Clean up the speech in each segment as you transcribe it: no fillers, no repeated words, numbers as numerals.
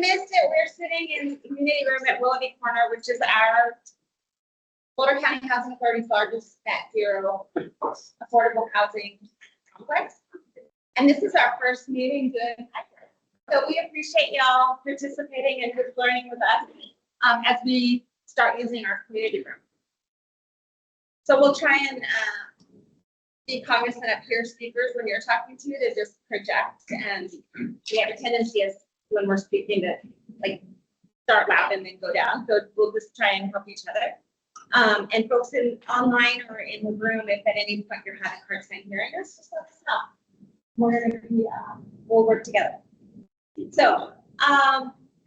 Missed it. We're sitting in the community room at Willoughby Corner, which is our Boulder County Housing Authority's largest net zero affordable housing complex. And this is our first meeting doing hybrid. So we appreciate y'all participating and just learning with us as we start using our community room. So we'll try and be cognizant of peer speakers when you're talking to just project, and we have a tendency as when we're speaking to like start loud and then go down. So we'll just try and help each other. And folks online or in the room, if at any point you're having a hard time hearing us, just let us know. We're going to be, we'll work together. So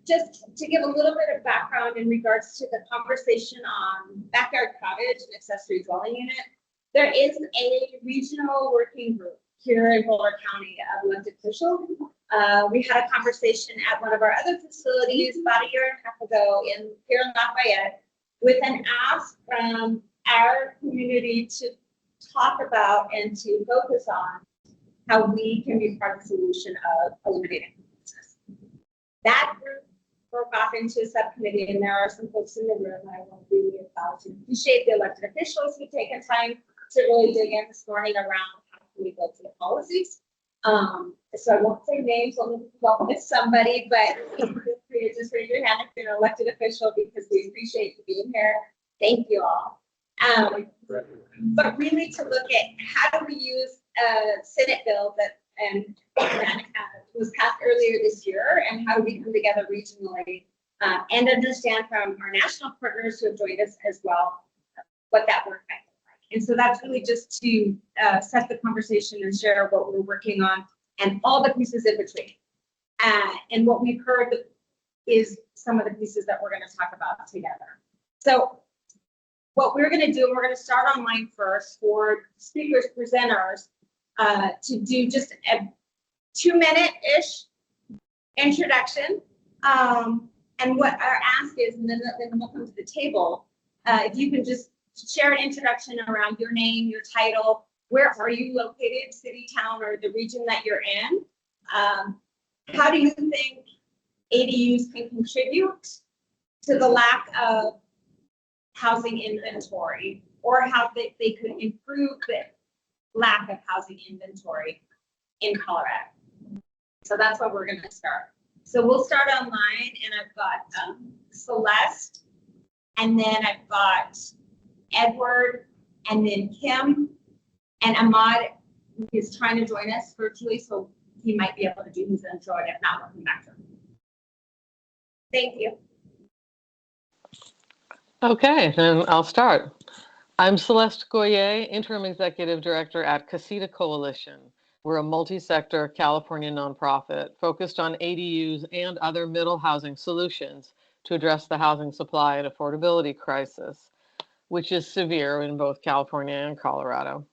just to give a little bit of background in regards to the conversation on backyard cottage and accessory dwelling unit, there is a regional working group here in Boulder County of elected officials. We had a conversation at one of our other facilities about a year and a half ago here in Lafayette with an ask from our community to talk about and to focus on how we can be part of the solution of eliminating homelessness. That group broke off into a subcommittee, and there are some folks in the room I want to really appreciate the elected officials who've taken time to really dig in this morning around how can we go to the policies. So I won't say names, only if miss somebody, but feel free to just raise your hand if you're an elected official, because we appreciate you being here. Thank you all. But really to look at how do we use a Senate bill that was passed earlier this year, and how do we come together regionally and understand from our national partners who have joined us as well what that work might look like. And so that's really just to set the conversation and share what we're working on and all the pieces in between. And what we've heard is some of the pieces that we're going to talk about together. So what we're going to do, we're going to start online first for speakers, presenters, to do just a 2-minute-ish introduction. And what our ask is, and then we'll come to the table, if you can just share an introduction around your name, your title, where are you located, city, town, or the region that you're in? How do you think ADUs can contribute to the lack of housing inventory, or how they could improve the lack of housing inventory in Colorado? So that's what we're going to start. So we'll start online, and I've got Celeste, and then I've got Edward, and then Kim, and Ahmad is trying to join us virtually, so he might be able to do his intro, and if not, we'll come back to him. Thank you. Okay, then I'll start. I'm Celeste Goyer, Interim Executive Director at Casita Coalition. We're a multi-sector California nonprofit focused on ADUs and other middle housing solutions to address the housing supply and affordability crisis, which is severe in both California and Colorado.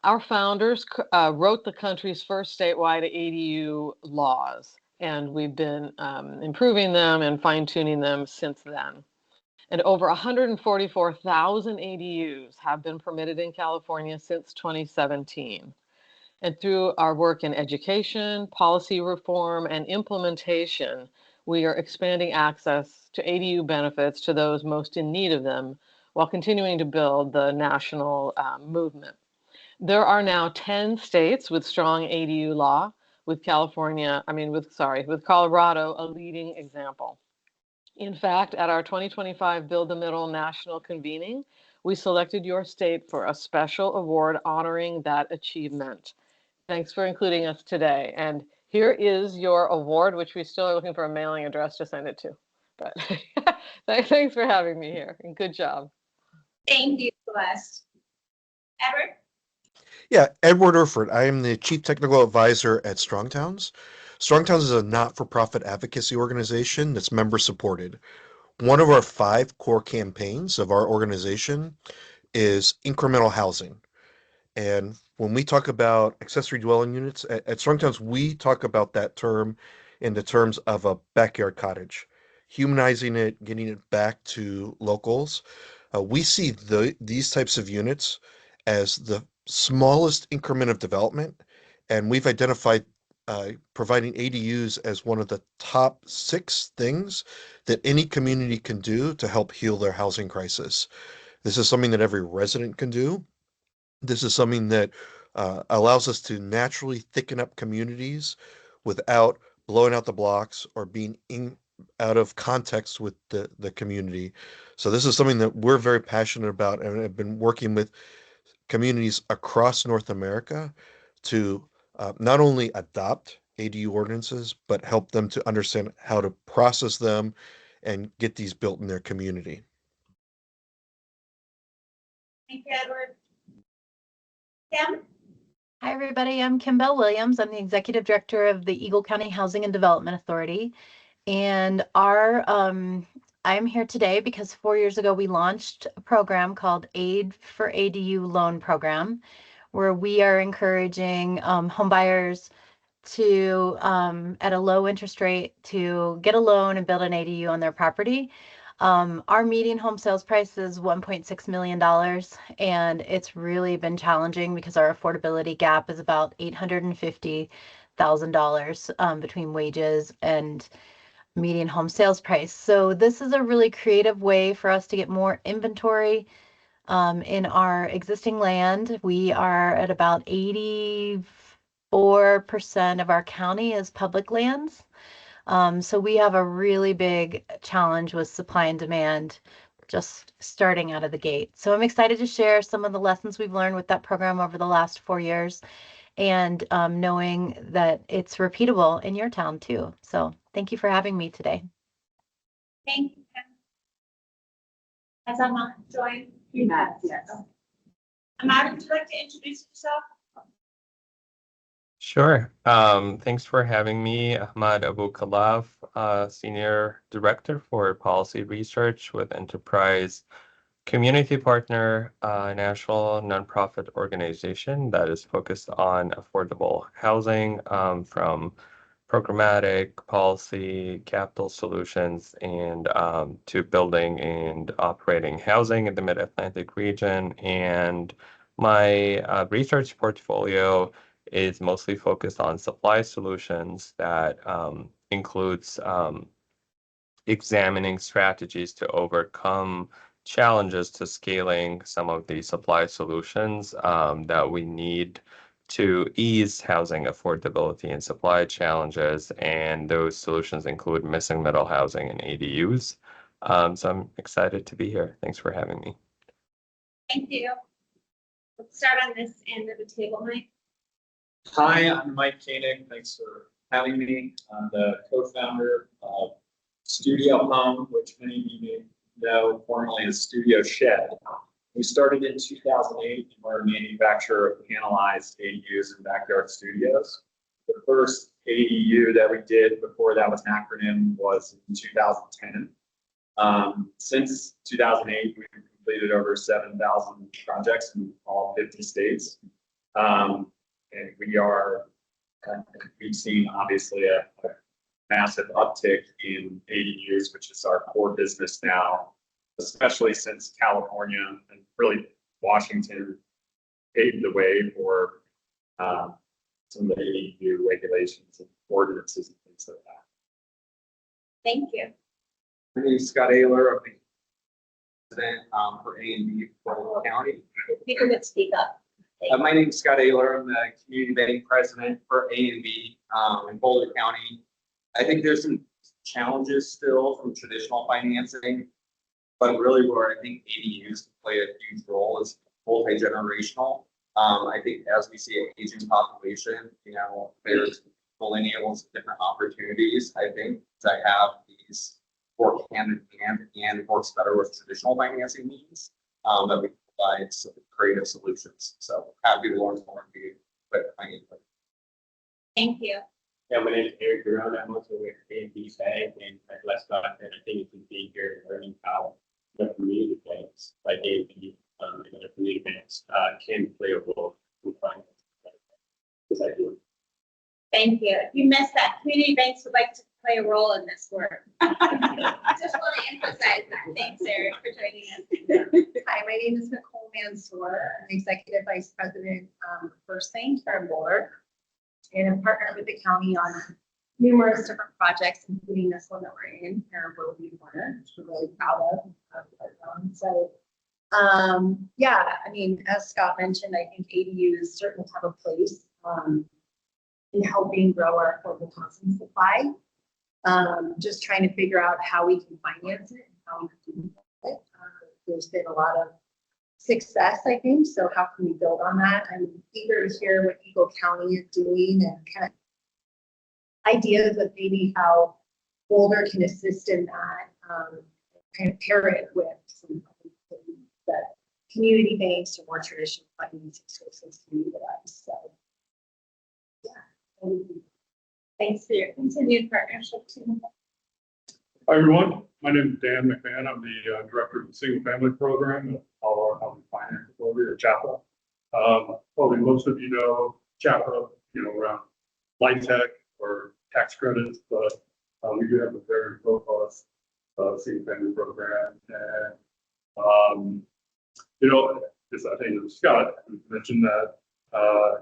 Our founders wrote the country's first statewide ADU laws, and we've been improving them and fine-tuning them since then. And over 144,000 ADUs have been permitted in California since 2017. And through our work in education, policy reform, and implementation, we are expanding access to ADU benefits to those most in need of them, while continuing to build the national movement. There are now 10 states with strong ADU law, with Colorado a leading example. In fact, at our 2025 Build the Middle national convening, we selected your state for a special award honoring that achievement. Thanks for including us today. And here is your award, which we still are looking for a mailing address to send it to. But thanks for having me here, and good job. Thank you, Celeste. Edward? Yeah, Edward Erfurt. I am the Chief Technical Advisor at Strong Towns. Strong Towns is a not-for-profit advocacy organization that's member-supported. One of our 5 core campaigns of our organization is incremental housing. And when we talk about accessory dwelling units, at Strong Towns, we talk about that term in the terms of a backyard cottage, humanizing it, getting it back to locals. We see these types of units as the smallest increment of development, and we've identified providing ADUs as one of the top 6 things that any community can do to help heal their housing crisis. This is something that every resident can do. This is something that allows us to naturally thicken up communities without blowing out the blocks or being out of context with the community. So this is something that we're very passionate about and have been working with communities across North America to not only adopt ADU ordinances, but help them to understand how to process them and get these built in their community. Thank you, Edward. Kim? Hi, everybody. I'm Kim Bell Williams. I'm the Executive Director of the Eagle County Housing and Development Authority. And I'm here today because 4 years ago we launched a program called Aid for ADU Loan Program, where we are encouraging home buyers to, at a low interest rate, to get a loan and build an ADU on their property. Our median home sales price is $1.6 million, and it's really been challenging because our affordability gap is about $850,000 between wages and median home sales price. So this is a really creative way for us to get more inventory in our existing land. We are at about 84% of our county is public lands. So we have a really big challenge with supply and demand just starting out of the gate. So I'm excited to share some of the lessons we've learned with that program over the last 4 years, and knowing that it's repeatable in your town too. So thank you for having me today. Thank you, Kim. Has Ahmad joined? Yes. Ahmad, would you like to introduce yourself? Sure. Thanks for having me. Ahmad Abu Khalaf, Senior Director for Policy Research with Enterprise Community Partner, a national nonprofit organization that is focused on affordable housing, from programmatic policy, capital solutions, and to building and operating housing in the Mid-Atlantic region. And my research portfolio is mostly focused on supply solutions that includes examining strategies to overcome challenges to scaling some of the supply solutions that we need to ease housing affordability and supply challenges. And those solutions include missing middle housing and ADUs. So I'm excited to be here. Thanks for having me. Thank you. Let's start on this end of the table, Mike. Hi, I'm Mike Koenig. Thanks for having me. I'm the co-founder of Studio Home, which many of you may know formerly as Studio Shed. We started in 2008 and we're a manufacturer of panelized ADUs and backyard studios. The first ADU that we did before that was an acronym was in 2010. Since 2008, we've completed over 7,000 projects in all 50 states. And we've seen obviously a massive uptick in ADUs, which is our core business now, especially since California and really Washington paved the way for some of the ADU regulations and ordinances and things like that. Thank you. My name is Scott Ayler. I'm the president for A&B for Boulder County. You can speak up. My name is Scott Ayler. I'm the community bank president for A&B in Boulder County. I think there's some challenges still from traditional financing, but really where I think ADUs play a huge role is multi-generational. I think as we see an aging population, there's millennials, different opportunities, I think, to have these work hand in hand and works better with traditional financing means that we provide some creative solutions. So happy to learn more and be quick. Thank you. Yeah, my name is Eric Durone. I'm also with A&B Bank, and like Les Scott said, I think it's being here and learning how the community banks like A&B and other community banks can play a role in finance. Because I do. Thank you. If you missed that, community banks would like to play a role in this work. I just want to emphasize that. Thanks, Eric, for joining us. Hi, my name is Nicole Mansour. I'm Executive Vice President of First Thing for Boulder. and have partnered with the county on numerous different projects, including this one that we're in here, Willoughby Corner, which we're really proud of. So, yeah, I mean, as Scott mentioned, I think ADUs certainly have a place in helping grow our affordable housing supply. Just trying to figure out how we can finance it and how we can do it. There's been a lot of success, I think. So how can we build on that? I'm eager to hear what Eagle County is doing and kind of ideas of maybe how Boulder can assist in that, kind of pair it with some that community banks or more traditional financing sources can utilize. So, yeah. Thanks for your continued partnership too. Hi, everyone. My name is Dan McMahon. I'm the director of the single family program at Colo Housing Finance Authority, or CHAPA. Probably most of you know CHAPA, around light tech or tax credits, but we do have a very robust single family program. And, as I think Scott mentioned that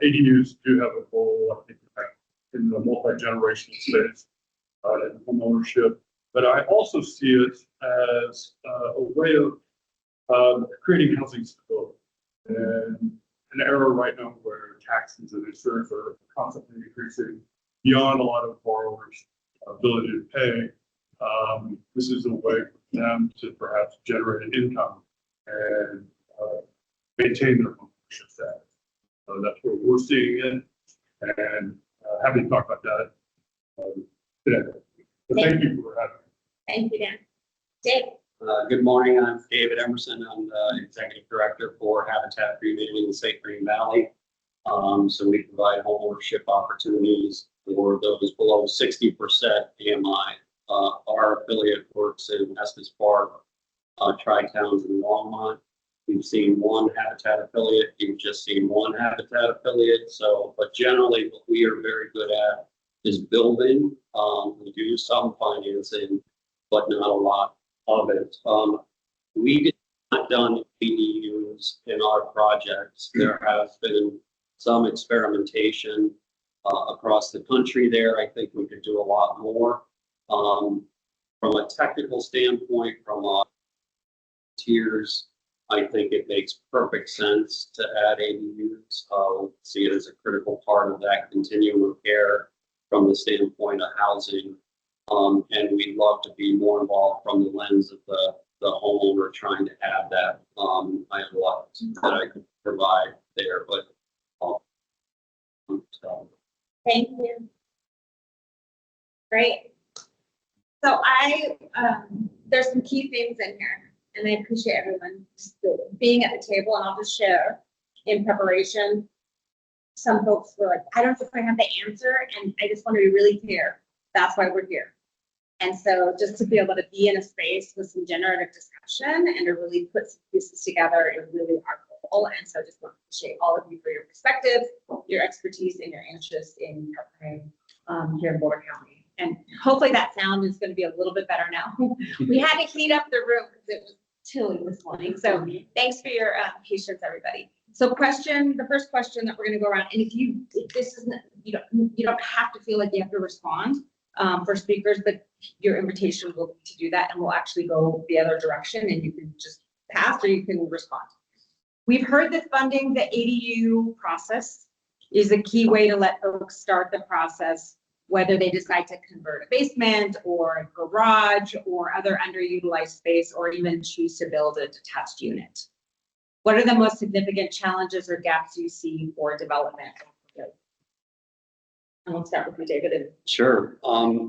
ADUs do have a role, I think, in the multi-generational space, in homeownership. But I also see it as a way of creating housing stability. And an era right now where taxes and insurance are constantly increasing beyond a lot of borrowers' ability to pay. This is a way for them to perhaps generate an income and maintain their homeownership status. So that's where we're seeing it, and happy to talk about that today. But thank you for having me. Thank you, Dan. Dave. Good morning. I'm David Emerson. I'm the executive director for Habitat for Humanity in the St. Green Valley. So we provide homeownership opportunities for those below 60% AMI. Our affiliate works in Estes Park, Tri-Towns, and Longmont. We've seen one Habitat affiliate. You've just seen one Habitat affiliate. So, but generally, what we are very good at is building. We do some financing, but not a lot of it. We did not done ADUs in our projects. There has been some experimentation across the country there. I think we could do a lot more. From a technical standpoint, from tiers, I think it makes perfect sense to add ADUs. See it as a critical part of that continuum of care from the standpoint of housing. And we'd love to be more involved from the lens of the homeowner trying to add that. I have a lot that I could provide there, but Thank you. Great. So there's some key things in here, and I appreciate everyone being at the table, and I'll just share in preparation. Some folks were like, I don't know if I have the answer, and I just want to be really clear. That's why we're here. And so just to be able to be in a space with some generative discussion and to really put some pieces together is really our goal. And so I just want to appreciate all of you for your perspective, your expertise, and your interest in partnering here in Boulder County. And hopefully that sound is going to be a little bit better now. We had to heat up the room because it was chilly this morning. So thanks for your patience, everybody. So the first question that we're going to go around, and if this isn't, you don't have to feel like you have to respond for speakers, but your invitation will be to do that, and we'll actually go the other direction, and you can just pass or you can respond. We've heard that funding the ADU process is a key way to let folks start the process, whether they decide to convert a basement or a garage or other underutilized space, or even choose to build a detached unit. What are the most significant challenges or gaps you see for development? And we'll start with you, David. sure.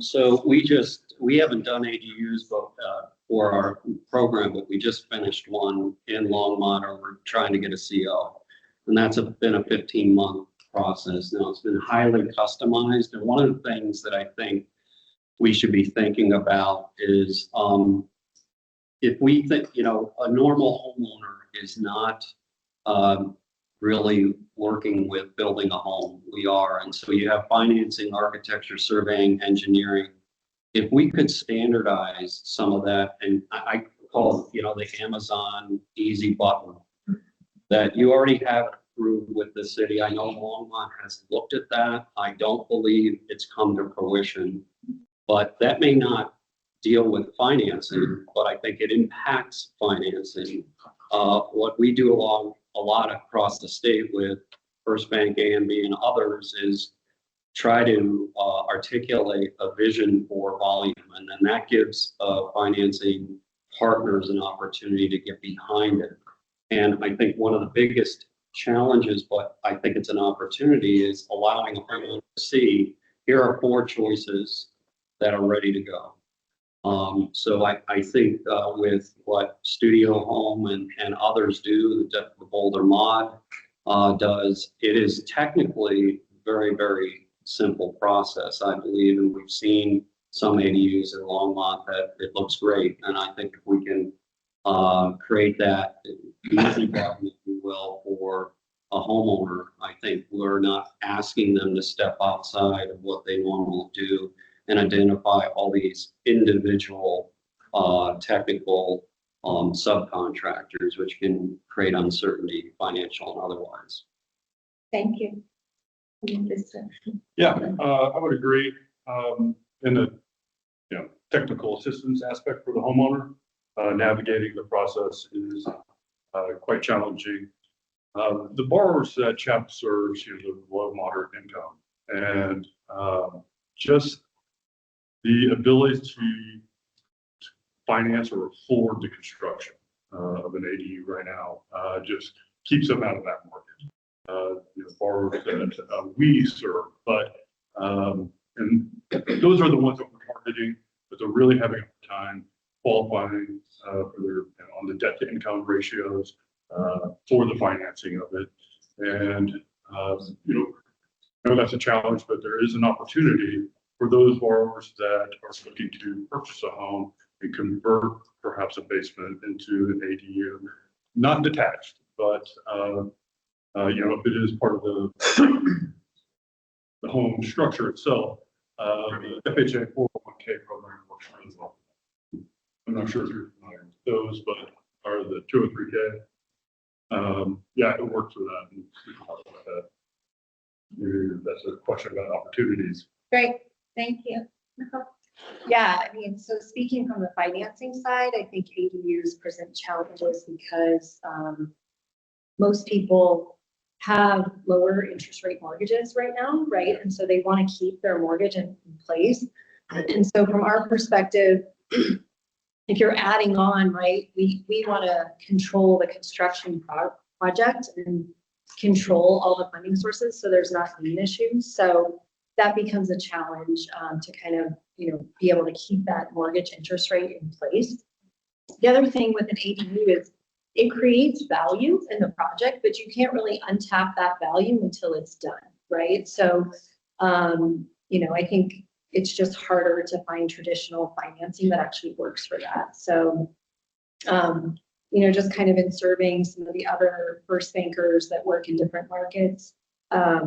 So we haven't done ADUs for our program, but we just finished one in Longmont, or we're trying to get a CO. And that's been a 15-month process. Now it's been highly customized. And one of the things that I think we should be thinking about is if we think, a normal homeowner is not really working with building a home. We are. And so you have financing, architecture, surveying, engineering. If we could standardize some of that, and I call, the Amazon easy button, that you already have through with the city. I know Longmont has looked at that. I don't believe it's come to fruition, but that may not deal with financing, but I think it impacts financing. What we do a lot across the state with First Bank, A&B, and others is try to articulate a vision for volume, and then that gives financing partners an opportunity to get behind it. And I think one of the biggest challenges, but I think it's an opportunity, is allowing a homeowner to see, here are 4 choices that are ready to go. So I think with what Studio Home and others do, the Boulder Mod does, it is technically very, very simple process, I believe, and we've seen some ADUs in Longmont that it looks great. And I think if we can create that easy button, if you will, for a homeowner, I think we're not asking them to step outside of what they normally do and identify all these individual technical subcontractors, which can create uncertainty, financial and otherwise. Thank you. Yeah, I would agree. In the technical assistance aspect for the homeowner, navigating the process is quite challenging. The borrowers that CHAP serves is of low moderate income, and just the ability to finance or afford the construction of an ADU right now just keeps them out of that market. Borrowers that we serve, but and those are the ones that we're targeting, but they're really having a time qualifying for their on the debt to income ratios for the financing of it. And I know that's a challenge, but there is an opportunity for those borrowers that are looking to purchase a home and convert perhaps a basement into an ADU, not detached, but if it is part of the home structure itself, the FHA 401k program works really well. I'm not sure if you're familiar with those, but are the 203k. Yeah, it works for that. And we can talk about that. That's a question about opportunities. Great, thank you. Yeah, I mean, so speaking from the financing side, I think ADUs present challenges because most people have lower interest rate mortgages right now, right? And so they want to keep their mortgage in place. And so from our perspective, if you're adding on, right, we want to control the construction project and control all the funding sources so there's not lien issues. So that becomes a challenge to kind of, be able to keep that mortgage interest rate in place. The other thing with an ADU is it creates value in the project, but you can't really untap that value until it's done, right? So, I think it's just harder to find traditional financing that actually works for that. So, just kind of in serving some of the other first bankers that work in different markets, I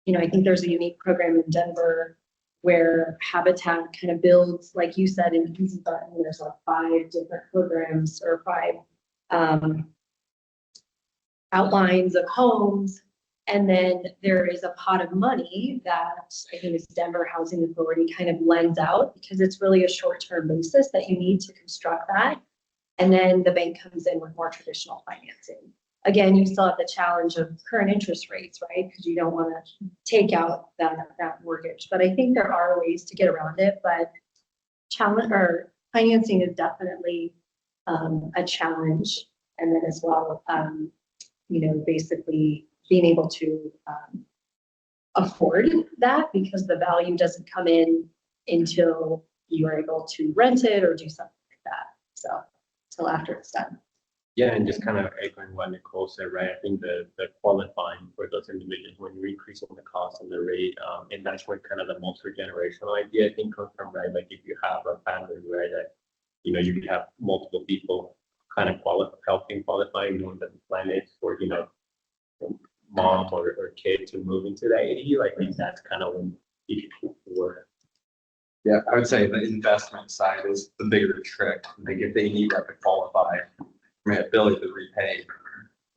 think there's a unique program in Denver where Habitat kind of builds, like you said, an easy button. There's like 5 different programs or 5 outlines of homes. And then there is a pot of money that I think is Denver Housing Authority kind of lends out because it's really a short-term basis that you need to construct that. And then the bank comes in with more traditional financing. Again, you still have the challenge of current interest rates, right? Because you don't want to take out that mortgage. But I think there are ways to get around it. But financing is definitely a challenge. And then as well, basically being able to afford that because the value doesn't come in until you are able to rent it or do something like that. So until after it's done. Yeah, and just kind of echoing what Nicole said, right? I think the qualifying for those individuals when you're increasing the cost and the rate, and that's where kind of the multi-generational idea I think comes from, right? Like if you have a family, right, that you have multiple people kind of helping qualify, knowing that the plan is for mom or kid to move into that ADU. I think that's kind of when you work. Yeah, I would say the investment side is the bigger trick. They get the ADU to qualify, ability to repay.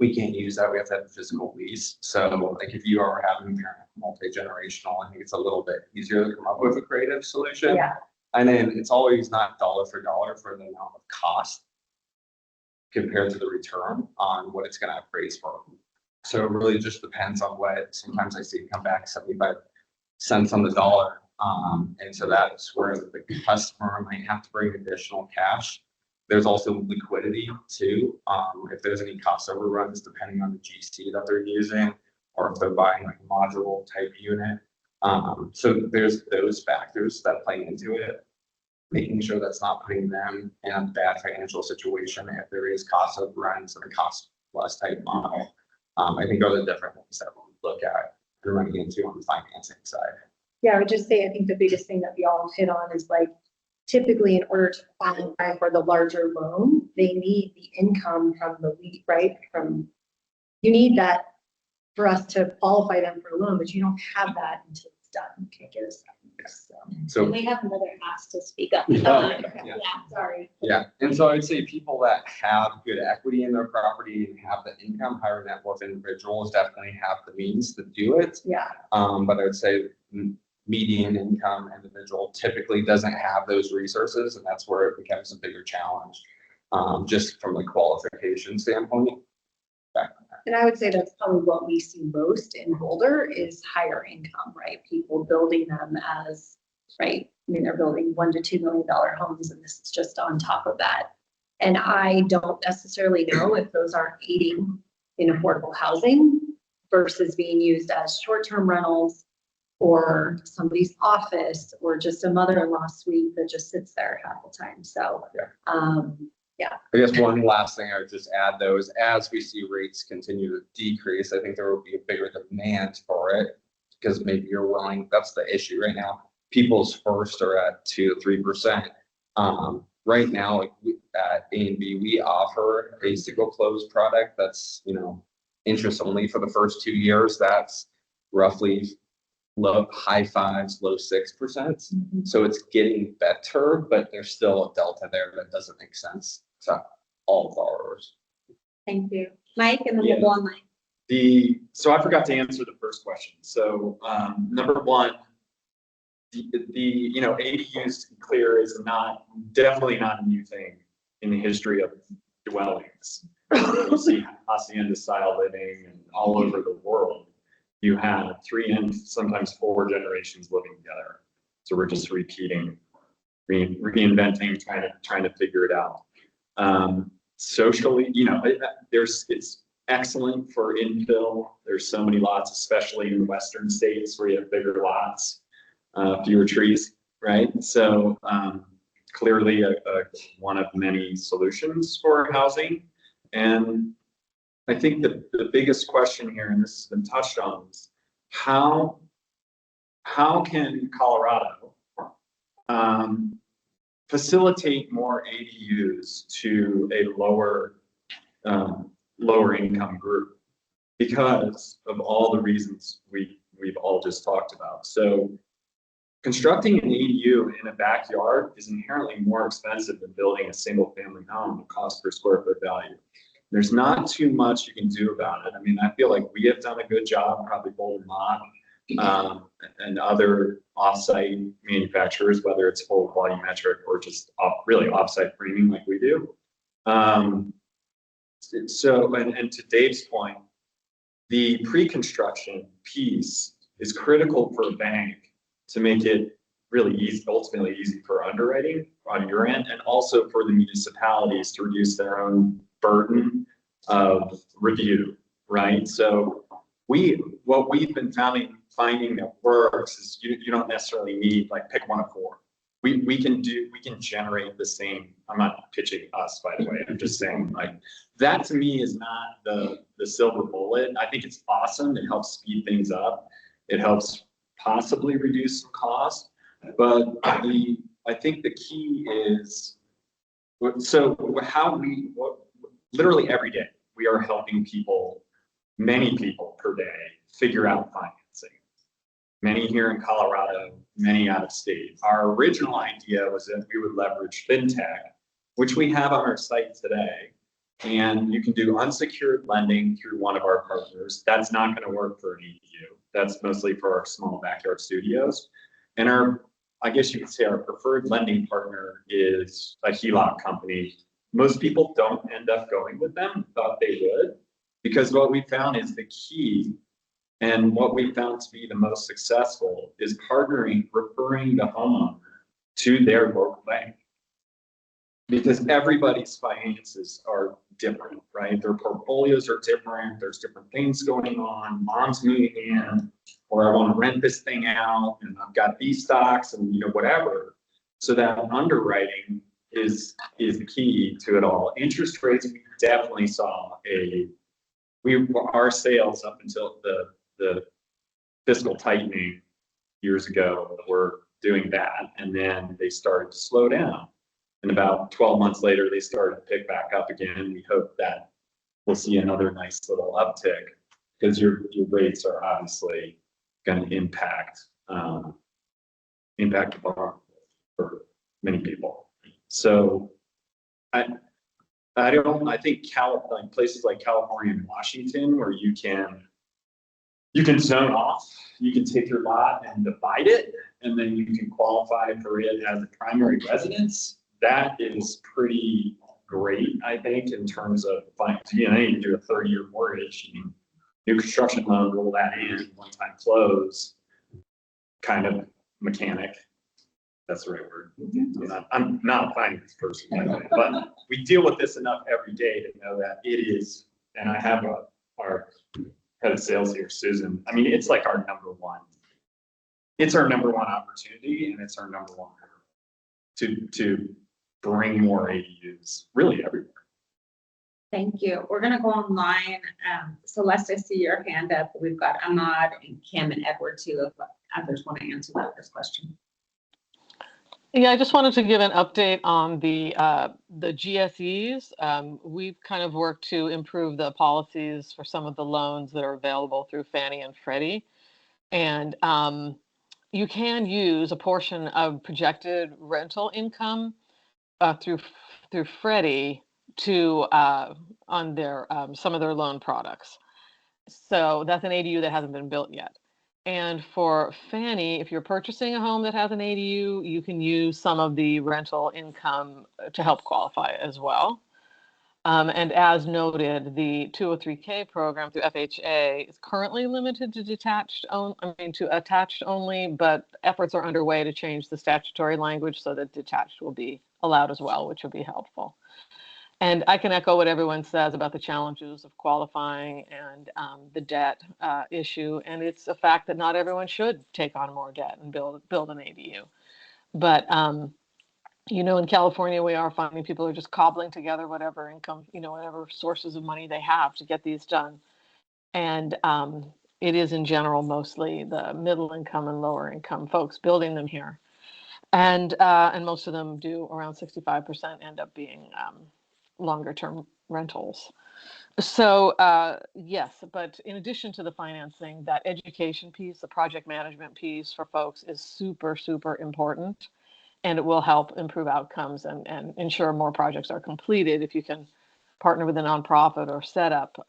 we can't use that. We have to have a physical lease. So like if you are having multi-generational, I think it's a little bit easier to come up with a creative solution. Yeah. And then it's always not dollar for the amount of cost compared to the return on what it's going to appraise for. So it really just depends on what, sometimes I see it come back 75 cents on the dollar. And so that's where the customer might have to bring additional cash. There's also liquidity too. If there's any cost overruns, depending on the GC that they're using, or if they're buying like a module type unit. So there's those factors that play into it, making sure that's not putting them in a bad financial situation if there is cost overruns and a cost plus type model. I think are the different things that we look at and running into on the financing side. Yeah, I would just say, I think the biggest thing that we all hit on is like, typically in order to qualify for the larger loan, they need the income from the lead, right? You need that for us to qualify them for a loan, but you don't have that until it's done. You can't get us. So We have another ask to speak up. Yeah. Yeah, sorry. yeah, and so I would say people that have good equity in their property and have the income, higher net worth individuals definitely have the means to do it. Yeah. But I would say median income individual typically doesn't have those resources, and that's where it becomes a bigger challenge, just from a qualification standpoint. And I would say that's probably what we see most in Boulder is higher income, right? People building them as, right? I mean, they're building $1 to $2 million homes, and this is just on top of that. And I don't necessarily know if those are aiding in affordable housing versus being used as short-term rentals or somebody's office or just a mother-in-law suite that just sits there half the time. So, yeah. I guess one last thing I would just add though is as we see rates continue to decrease, I think there will be a bigger demand for it because maybe you're willing, that's the issue right now. People's first are at 2 to 3%. Right now, like at A&B, we offer a single close product that's, interest only for the first 2 years. That's roughly high 5s, low 6%. So it's getting better, but there's still a delta there that doesn't make sense to all borrowers. Thank you. Mike, and then we'll go online. So I forgot to answer the first question. So number one, the ADUs to be clear is definitely not a new thing in the history of dwellings. You see hacienda style living and all over the world. You have 3 and sometimes 4 generations living together. So we're just repeating, reinventing, trying to figure it out. Socially, it's excellent for infill. There's so many lots, especially in the western states where you have bigger lots, fewer trees, right? So clearly one of many solutions for housing. And I think the biggest question here, and this has been touched on, is how can Colorado facilitate more ADUs to a lower income group because of all the reasons we've all just talked about. So constructing an ADU in a backyard is inherently more expensive than building a single family home, cost per square foot value. There's not too much you can do about it. I mean, I feel like we have done a good job, probably Boulder Mod, and other offsite manufacturers, whether it's full volumetric or just really offsite framing like we do. So, and to Dave's point, the pre-construction piece is critical for a bank to make it really easy, ultimately easy for underwriting on your end, and also for the municipalities to reduce their own burden of review, right? So what we've been finding that works is you don't necessarily need like pick one of 4. We can generate the same. I'm not pitching us, by the way. I'm just saying like that to me is not the silver bullet. I think it's awesome. It helps speed things up. It helps possibly reduce some cost. But I think the key is, literally every day we are helping many people per day figure out financing. Many here in Colorado, many out of state. Our original idea was that we would leverage fintech, which we have on our site today, And you can do unsecured lending through one of our partners. That's not going to work for an EDU. That's mostly for our small backyard studios. And I guess you could say our preferred lending partner is a HELOC company. Most people don't end up going with them, thought they would, because what we found is the key, and what we found to be the most successful is referring the homeowner to their local bank. Because everybody's finances are different, right? Their portfolios are different. There's different things going on. Mom's moving in, or I want to rent this thing out, and I've got these stocks, and whatever. So that underwriting is the key to it all. Interest rates, we definitely saw our sales up until the fiscal tightening years ago were doing that, and then they started to slow down. And about 12 months later, they started to pick back up again. We hope that we'll see another nice little uptick, because your rates are obviously going to impact the borrower for many people. So I think places like California and Washington, where you can zone off, you can take your lot and divide it, and then you can qualify for it as a primary residence. That is pretty great, I think, in terms of you do a 30-year mortgage, new construction loan, roll that in, one-time close, kind of mechanic. That's the right word. I'm not a finance person, but we deal with this enough every day to know that it is, and I have our head of sales here, Susan. I mean, it's like our number one. It's our number one opportunity, and it's our number one to bring more ADUs really everywhere. Thank you. We're gonna go online. Celeste, I see your hand up. We've got Ahmad and Kim and Edward too, if others want to answer that first question. Yeah, I just wanted to give an update on the GSEs. We've kind of worked to improve the policies for some of the loans that are available through Fannie and Freddie. And you can use a portion of projected rental income through Freddie to on their some of their loan products. So that's an ADU that hasn't been built yet. And for Fannie, if you're purchasing a home that has an ADU, you can use some of the rental income to help qualify as well. And as noted, the 203K program through FHA is currently limited to attached only, but efforts are underway to change the statutory language so that detached will be allowed as well, which will be helpful. And I can echo what everyone says about the challenges of qualifying and the debt issue. And it's a fact that not everyone should take on more debt and build an ADU. But in California, we are finding people are just cobbling together whatever income, whatever sources of money they have to get these done. And it is in general mostly the middle income and lower income folks building them here. And most of them do, around 65% end up being longer term rentals. So yes, but in addition to the financing, that education piece, the project management piece for folks is super, super important. And it will help improve outcomes and ensure more projects are completed if you can partner with a nonprofit or set up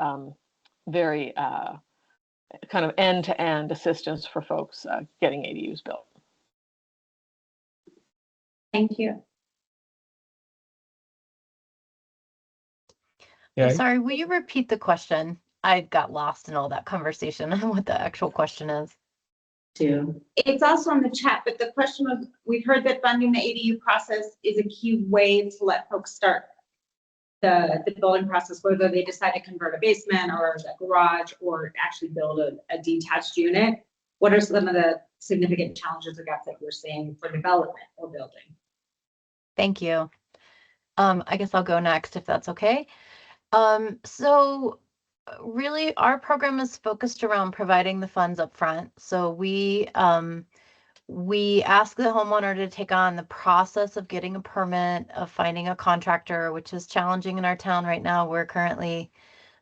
very kind of end-to-end assistance for folks getting ADUs built. Thank you. Yeah. Sorry, will you repeat the question? I got lost in all that conversation on what the actual question is. It's also in the chat, but the question was, we've heard that funding the ADU process is a key way to let folks start the building process, whether they decide to convert a basement or a garage or actually build a detached unit. What are some of the significant challenges or gaps that you're seeing for development or building? Thank you. I guess I'll go next if that's okay. So really our program is focused around providing the funds up front. So we ask the homeowner to take on the process of getting a permit, of finding a contractor, which is challenging in our town right now. We're currently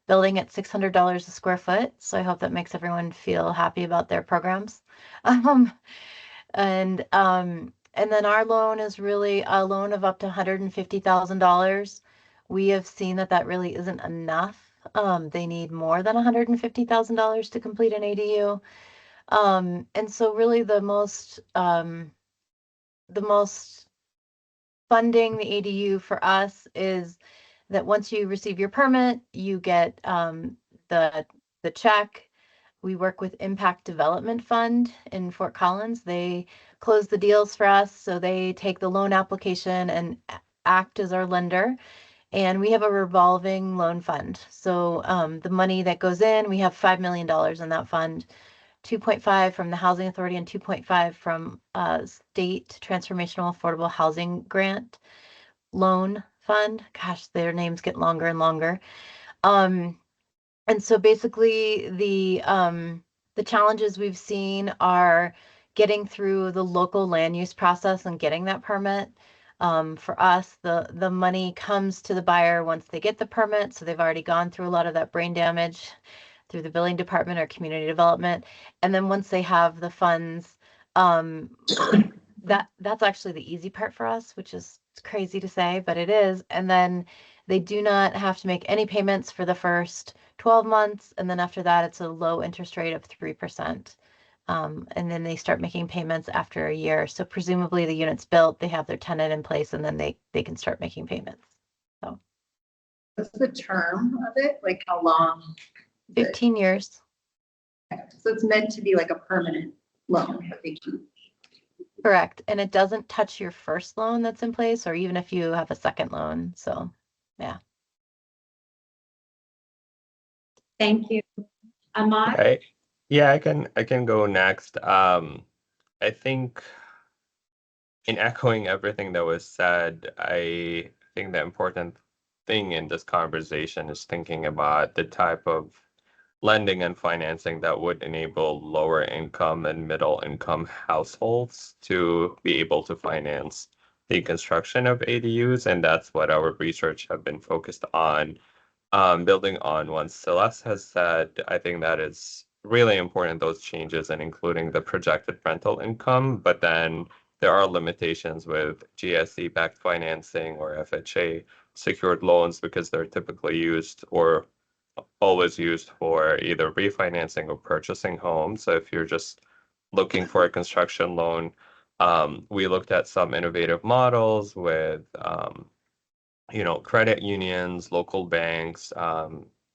building at $600 a square foot. So I hope that makes everyone feel happy about their programs. And then our loan is really a loan of up to $150,000. we have seen that that really isn't enough. They need more than $150,000 to complete an ADU. And so really the most funding the ADU for us is that once you receive your permit, you get the check. We work with Impact Development Fund in Fort Collins. They close the deals for us, so they take the loan application and act as our lender. And we have a revolving loan fund. So the money that goes in, we have $5 million in that fund, 2.5 from the Housing Authority and 2.5 from State Transformational Affordable Housing Grant Loan Fund. Gosh, their names get longer and longer. And so basically the challenges we've seen are getting through the local land use process and getting that permit. For us, the money comes to the buyer once they get the permit. So they've already gone through a lot of that brain damage through the billing department or community development. And then once they have the funds, that's actually the easy part for us, which is crazy to say, but it is. And then they do not have to make any payments for the first 12 months. And then after that, it's a low interest rate of 3%. And then they start making payments after a year. So presumably the unit's built, they have their tenant in place, and then they can start making payments. So What's the term of it? Like how long? 15 years. So it's meant to be like a permanent loan that they keep. Correct. And it doesn't touch your first loan that's in place, or even if you have a second loan. So, yeah. Thank you. Ahmad? Right. Yeah, I can go next. I think in echoing everything that was said, I think the important thing in this conversation is thinking about the type of lending and financing that would enable lower income and middle income households to be able to finance the construction of ADUs. And that's what our research have been focused on. Building on what Celeste has said, I think that is really important, those changes, and including the projected rental income. But then there are limitations with GSE-backed financing or FHA secured loans because they're typically used or always used for either refinancing or purchasing homes. So if you're just looking for a construction loan, we looked at some innovative models with credit unions, local banks,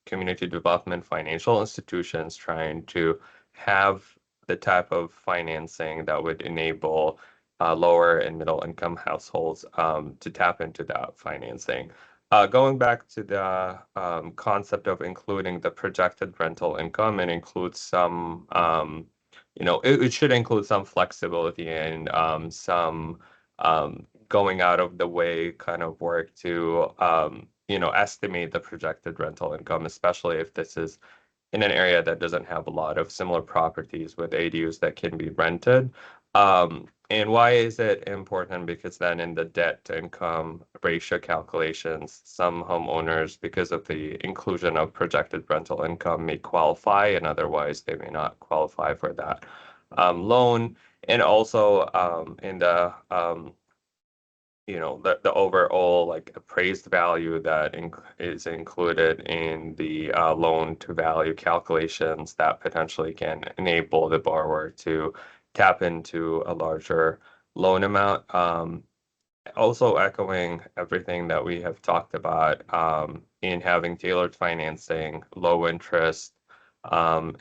community development financial institutions trying to have the type of financing that would enable lower and middle income households to tap into that financing. Going back to the concept of including the projected rental income, it includes some, it should include some flexibility and some going out of the way kind of work to, estimate the projected rental income, especially if this is in an area that doesn't have a lot of similar properties with ADUs that can be rented. And why is it important? Because then in the debt to income ratio calculations, some homeowners, because of the inclusion of projected rental income, may qualify, and otherwise they may not qualify for that loan. And also in the the overall like appraised value that is included in the loan to value calculations that potentially can enable the borrower to tap into a larger loan amount. Also echoing everything that we have talked about in having tailored financing, low interest,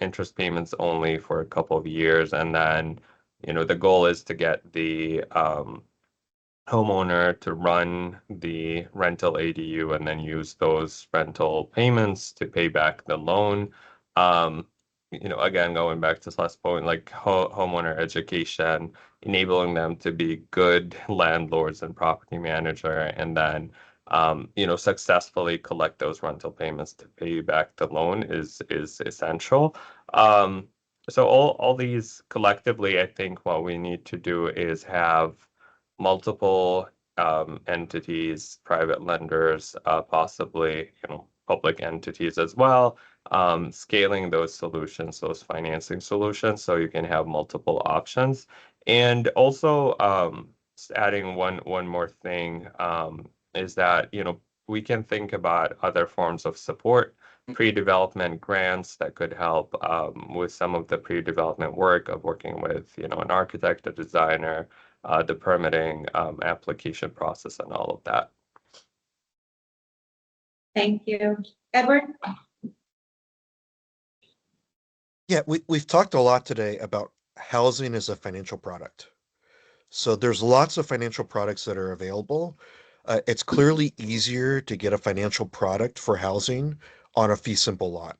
interest payments only for a couple of years, and then the goal is to get the homeowner to run the rental ADU and then use those rental payments to pay back the loan. Again, going back to this last point, like homeowner education, enabling them to be good landlords and property manager, and then successfully collect those rental payments to pay back the loan is essential. So all these collectively, I think what we need to do is have multiple entities, private lenders, possibly public entities as well, scaling those solutions, those financing solutions, so you can have multiple options. And also just adding one more thing is that we can think about other forms of support, pre-development grants that could help with some of the pre-development work of working with, an architect, a designer, the permitting application process, and all of that. Thank you. Edward? Yeah, we've talked a lot today about housing as a financial product. So there's lots of financial products that are available. It's clearly easier to get a financial product for housing on a fee simple lot.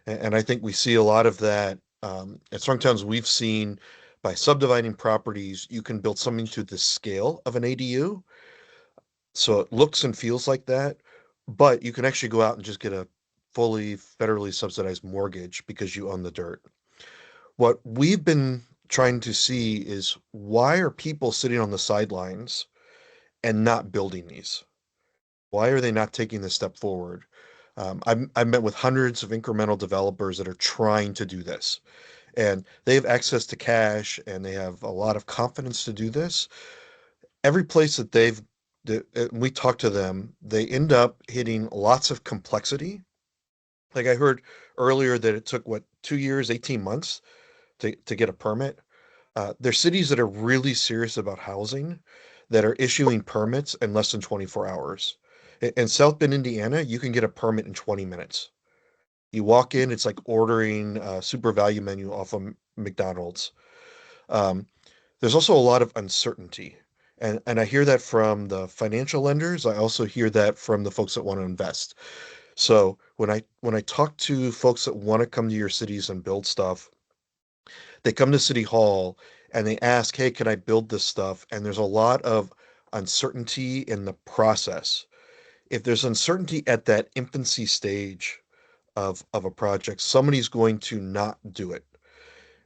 And I think we see a lot of that. At Strong Towns, we've seen by subdividing properties, you can build something to the scale of an ADU. So it looks and feels like that, but you can actually go out and just get a fully federally subsidized mortgage because you own the dirt. What we've been trying to see is why are people sitting on the sidelines and not building these? Why are they not taking this step forward? I've met with hundreds of incremental developers that are trying to do this, and they have access to cash and they have a lot of confidence to do this. Every place we talk to them, they end up hitting lots of complexity. Like I heard earlier that it took, 2 years, 18 months to get a permit. There's cities that are really serious about housing that are issuing permits in less than 24 hours. In South Bend, Indiana, you can get a permit in 20 minutes. You walk in, it's like ordering a super value menu off of McDonald's. Um, there's also a lot of uncertainty. And I hear that from the financial lenders. I also hear that from the folks that want to invest. So when I talk to folks that want to come to your cities and build stuff, they come to City Hall and they ask, hey, can I build this stuff? And there's a lot of uncertainty in the process. If there's uncertainty at that infancy stage of a project, somebody's going to not do it.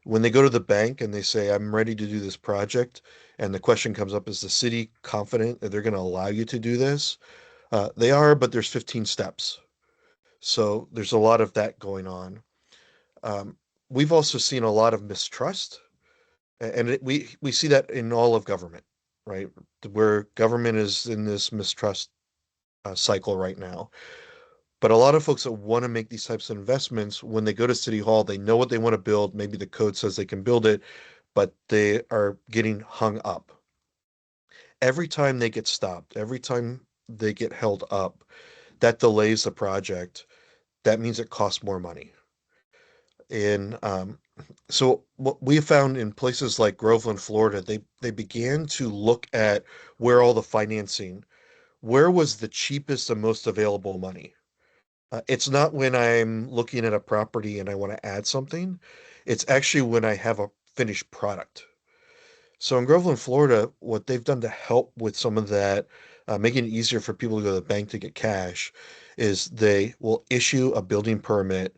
When they go to the bank and they say, I'm ready to do this project, and the question comes up, is the city confident that they're going to allow you to do this? They are, but there's 15 steps. So there's a lot of that going on. Um, we've also seen a lot of mistrust, and we see that in all of government, right? Where government is in this mistrust cycle right now. But a lot of folks that want to make these types of investments, when they go to City Hall, they know what they want to build. Maybe the code says they can build it, but they are getting hung up. Every time they get stopped, every time they get held up, that delays the project. That means it costs more money. And so what we found in places like Groveland, Florida, they began to look at where all the financing, where was the cheapest and most available money. It's not when I'm looking at a property and I want to add something. It's actually when I have a finished product. So in Groveland, Florida, what they've done to help with some of that, making it easier for people to go to the bank to get cash, is they will issue a building permit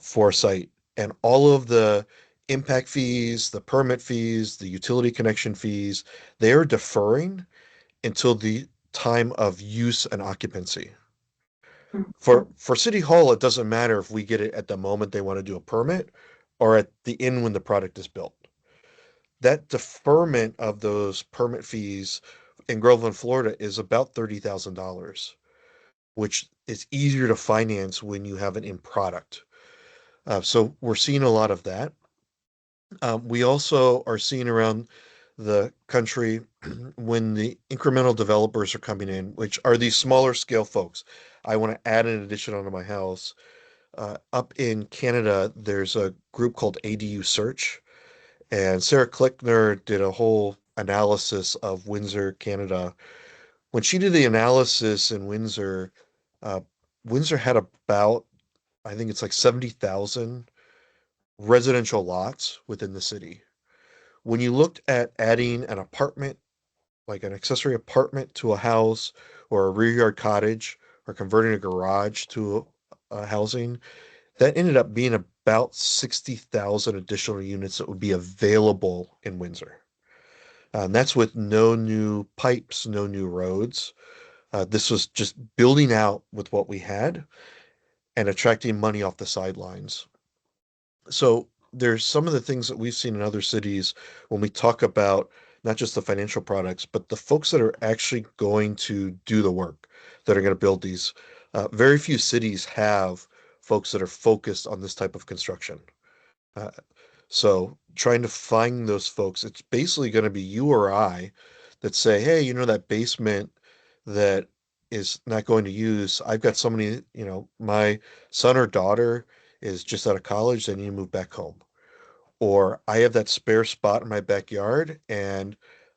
for a site, and all of the impact fees, the permit fees, the utility connection fees, they are deferring until the time of use and occupancy. For City Hall, it doesn't matter if we get it at the moment they want to do a permit or at the end when the product is built. That deferment of those permit fees in Groveland, Florida is about $30,000, which is easier to finance when you have an in product. So we're seeing a lot of that. We also are seeing around the country when the incremental developers are coming in, which are these smaller scale folks. I want to add an addition onto my house. Up in Canada, there's a group called ADU Search, and Sarah Klickner did a whole analysis of Windsor, Canada. When she did the analysis in Windsor, uh, Windsor had about, I think it's like 70,000 residential lots within the city. When you looked at adding an apartment, like an accessory apartment to a house, or a rear yard cottage, or converting a garage to a housing, that ended up being about 60,000 additional units that would be available in Windsor. And that's with no new pipes, no new roads. This was just building out with what we had and attracting money off the sidelines. So there's some of the things that we've seen in other cities when we talk about not just the financial products, but the folks that are actually going to do the work, that are going to build these. Very few cities have folks that are focused on this type of construction. Uh, so trying to find those folks, it's basically going to be you or I that say, hey, that basement that is not going to use, I've got somebody, my son or daughter is just out of college, they need to move back home. Or I have that spare spot in my backyard and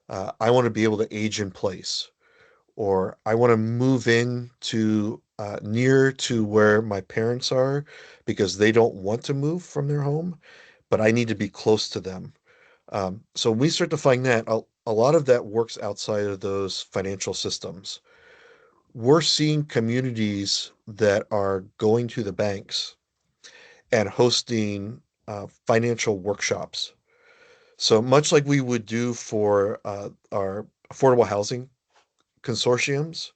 I want to be able to age in place. Or I want to move in to near to where my parents are because they don't want to move from their home, but I need to be close to them. So when we start to find that, a lot of that works outside of those financial systems. We're seeing communities that are going to the banks and hosting financial workshops. So much like we would do for our affordable housing consortiums,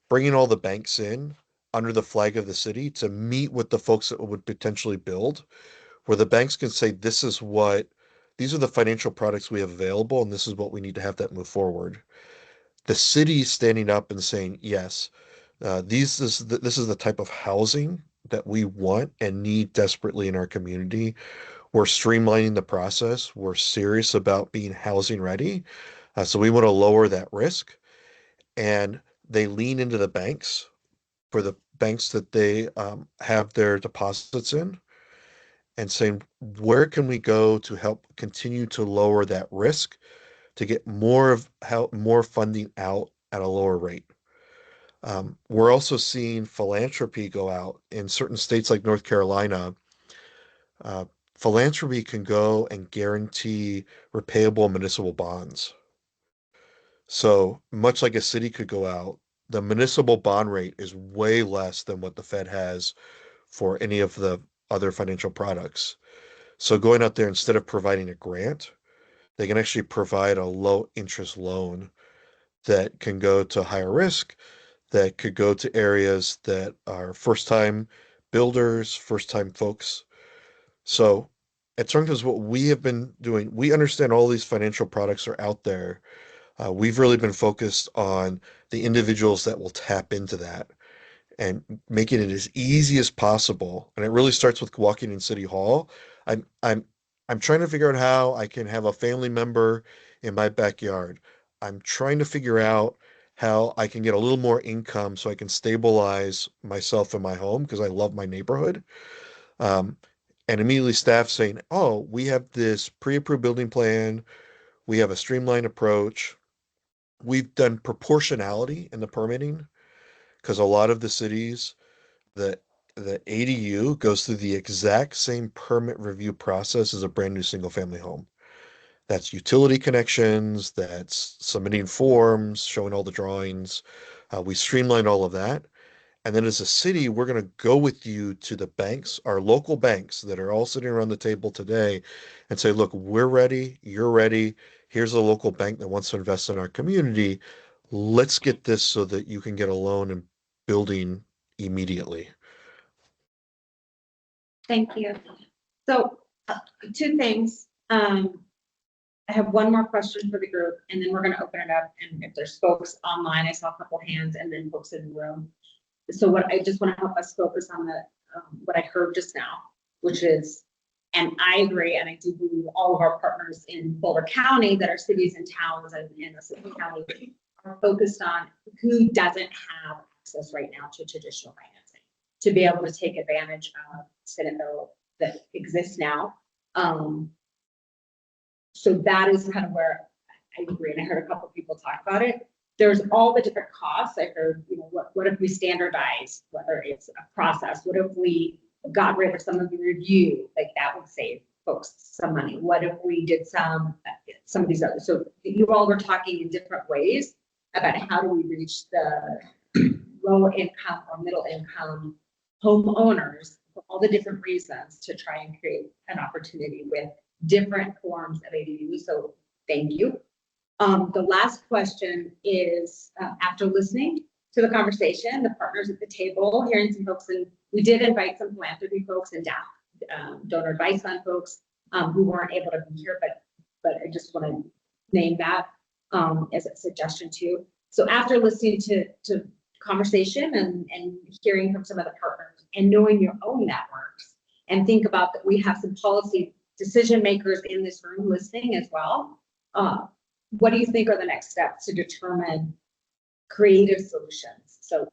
bringing all the banks in under the flag of the city to meet with the folks that would potentially build, where the banks can say, these are the financial products we have available, and this is what we need to have that move forward. The city standing up and saying, yes, this is the type of housing that we want and need desperately in our community. We're streamlining the process. We're serious about being housing ready. So we want to lower that risk. And they lean into the banks for the banks that they have their deposits in and saying, where can we go to help continue to lower that risk to get more funding out at a lower rate? We're also seeing philanthropy go out in certain states like North Carolina. Uh, Philanthropy can go and guarantee repayable municipal bonds. So much like a city could go out, the municipal bond rate is way less than what the Fed has for any of the other financial products. So going out there, instead of providing a grant, they can actually provide a low interest loan that can go to higher risk, that could go to areas that are first time builders, first time folks. So at Turnco's, what we have been doing, we understand all these financial products are out there. We've really been focused on the individuals that will tap into that and making it as easy as possible. And it really starts with walking in City Hall. I'm I'm I'm trying to figure out how I can have a family member in my backyard. I'm trying to figure out how I can get a little more income so I can stabilize myself in my home because I love my neighborhood. Um, and immediately staff saying, "Oh, we have this pre-approved building plan. We have a streamlined approach. We've done proportionality in the permitting because a lot of the cities, the the ADU goes through the exact same permit review process as a brand new single family home. That's utility connections, that's submitting forms, showing all the drawings. We streamlined all of that. And then as a city, we're going to go with you to the banks, our local banks that are all sitting around the table today and say, look, we're ready, you're ready. Here's a local bank that wants to invest in our community. Let's get this so that you can get a loan and building immediately. Thank you. So, two things. I have one more question for the group, and then we're going to open it up. And if there's folks online, I saw a couple hands, and then folks in the room. So what I just want to help us focus on the what I heard just now, which is, and I agree, and I do believe all of our partners in Boulder County that are cities and towns and in the city county are focused on who doesn't have access right now to traditional financing to be able to take advantage of Senate bill that exists now. So that is kind of where I agree, and I heard a couple of people talk about it. There's all the different costs. I heard, what if we standardize, whether it's a process? What if we got rid of some of the review? Like that would save folks some money. What if we did some of these others? So you all were talking in different ways about how do we reach the lower income or middle income homeowners for all the different reasons to try and create an opportunity with different forms of ADU. So thank you. The last question is, after listening to the conversation, the partners at the table, hearing some folks, and we did invite some philanthropy folks and donor advice fund folks who weren't able to be here, but I just want to name that as a suggestion too. So after listening to conversation and hearing from some of the partners and knowing your own networks, and think about that we have some policy decision makers in this room listening as well. What do you think are the next steps to determine creative solutions? So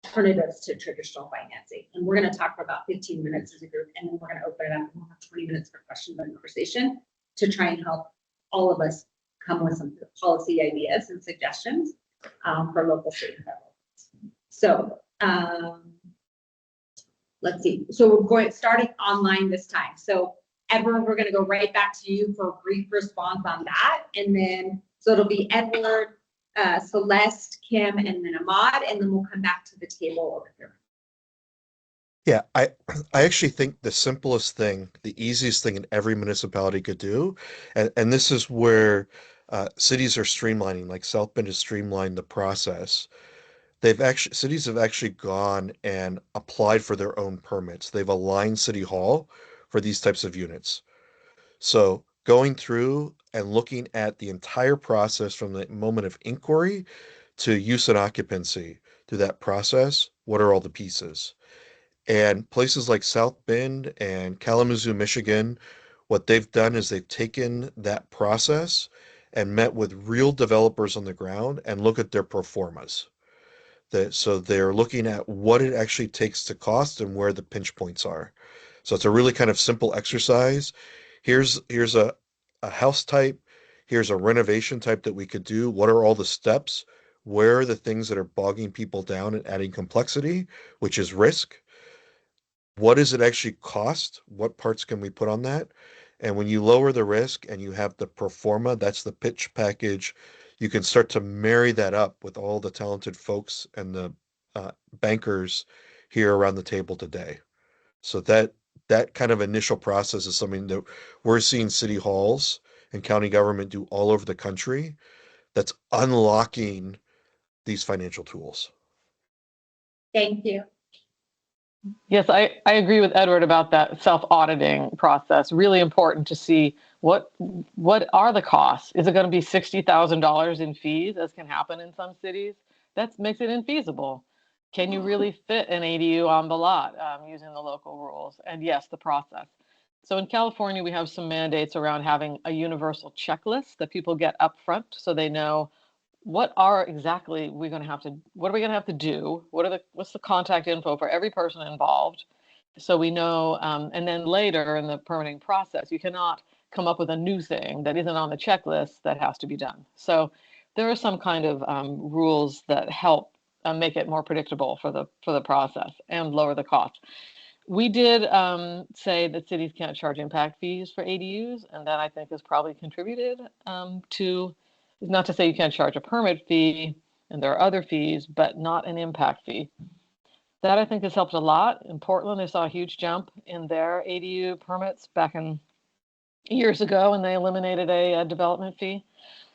alternatives to traditional financing. And we're going to talk for about 15 minutes as a group, and then we're going to open it up and we'll have 20 minutes for questions and conversation to try and help all of us come with some policy ideas and suggestions for local, state, and federal. So let's see. So we're starting online this time. So Edward, we're going to go right back to you for a brief response on that. And then, so it'll be Edward, Celeste, Kim, and then Ahmad, and then we'll come back to the table over here. Yeah, I actually think the simplest thing, the easiest thing in every municipality could do, and this is where cities are streamlining, like South Bend has streamlined the process. Cities have actually gone and applied for their own permits. They've aligned City Hall for these types of units. So going through and looking at the entire process from the moment of inquiry to use and occupancy through that process, what are all the pieces? And places like South Bend and Kalamazoo, Michigan, what they've done is they've taken that process and met with real developers on the ground and look at their pro formas. So they're looking at what it actually takes to cost and where the pinch points are. So it's a really kind of simple exercise. Here's a house type. Here's a renovation type that we could do. What are all the steps? Where are the things that are bogging people down and adding complexity, which is risk? What does it actually cost? What parts can we put on that? And when you lower the risk and you have the pro forma, that's the pitch package, you can start to marry that up with all the talented folks and the bankers here around the table today. So that kind of initial process is something that we're seeing city halls and county government do all over the country that's unlocking these financial tools. Thank you. Yes, I agree with Edward about that self-auditing process. Really important to see what are the costs. Is it going to be $60,000 in fees, as can happen in some cities? That makes it infeasible. Can you really fit an ADU on the lot using the local rules? And yes, the process. So in California, we have some mandates around having a universal checklist that people get up front so they know what are exactly what are we going to have to do? What's the contact info for every person involved? So we know, and then later in the permitting process, you cannot come up with a new thing that isn't on the checklist that has to be done. So there are some kind of rules that help make it more predictable for the process and lower the cost. We did say that cities can't charge impact fees for ADUs, and that I think has probably contributed to. Not to say you can't charge a permit fee, and there are other fees, but not an impact fee. That I think has helped a lot. In Portland, they saw a huge jump in their ADU permits back in years ago, and they eliminated a development fee.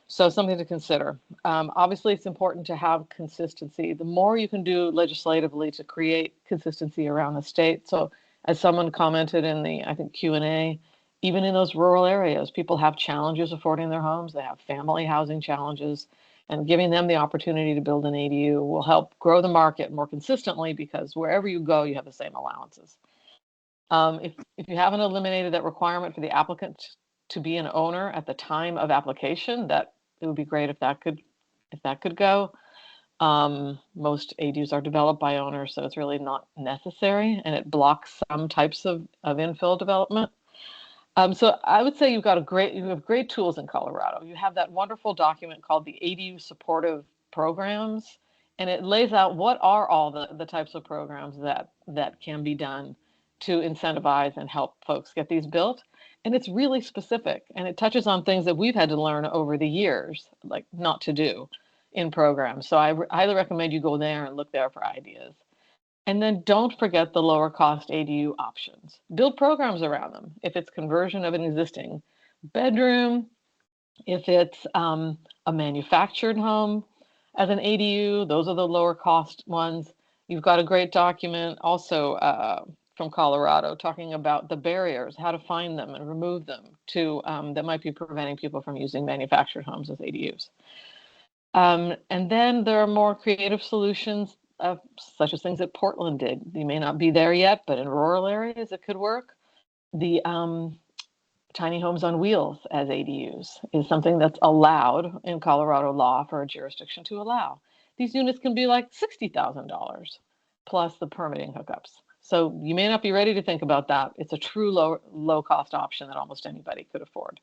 So something to consider. Obviously, it's important to have consistency. The more you can do legislatively to create consistency around the state. So as someone commented in the, I think, Q&A, even in those rural areas, people have challenges affording their homes. They have family housing challenges, and giving them the opportunity to build an ADU will help grow the market more consistently, because wherever you go, you have the same allowances. If you haven't eliminated that requirement for the applicant to be an owner at the time of application, that it would be great if that could go. Most ADUs are developed by owners, so it's really not necessary, and it blocks some types of infill development. So I would say you have great tools in Colorado. You have that wonderful document called the ADU Supportive Programs, and it lays out what are all the types of programs that can be done to incentivize and help folks get these built. And it's really specific, and it touches on things that we've had to learn over the years, like not to do in programs. So I highly recommend you go there and look there for ideas. And then don't forget the lower cost ADU options. Build programs around them. If it's conversion of an existing bedroom, if it's a manufactured home as an ADU, those are the lower cost ones. You've got a great document also from Colorado talking about the barriers, how to find them and remove them to that might be preventing people from using manufactured homes as ADUs. And then there are more creative solutions, such as things that Portland did. You may not be there yet, but in rural areas it could work. The tiny homes on wheels as ADUs is something that's allowed in Colorado law for a jurisdiction to allow. These units can be like $60,000 plus the permitting hookups. So you may not be ready to think about that. It's a true low cost option that almost anybody could afford.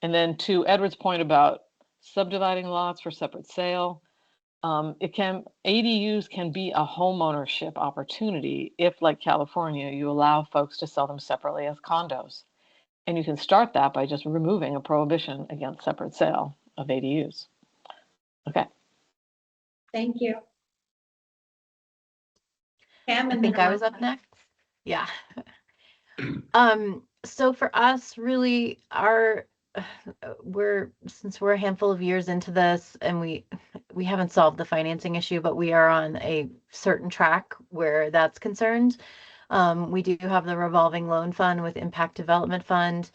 And then to Edward's point about subdividing lots for separate sale, ADUs can be a homeownership opportunity if, like California, you allow folks to sell them separately as condos. And you can start that by just removing a prohibition against separate sale of ADUs. Okay. Thank you. Pam, I and think then I was up next. Yeah. So for us, really, since we're a handful of years into this, and we haven't solved the financing issue, but we are on a certain track where that's concerned. We do have the revolving loan fund with Impact Development Fund.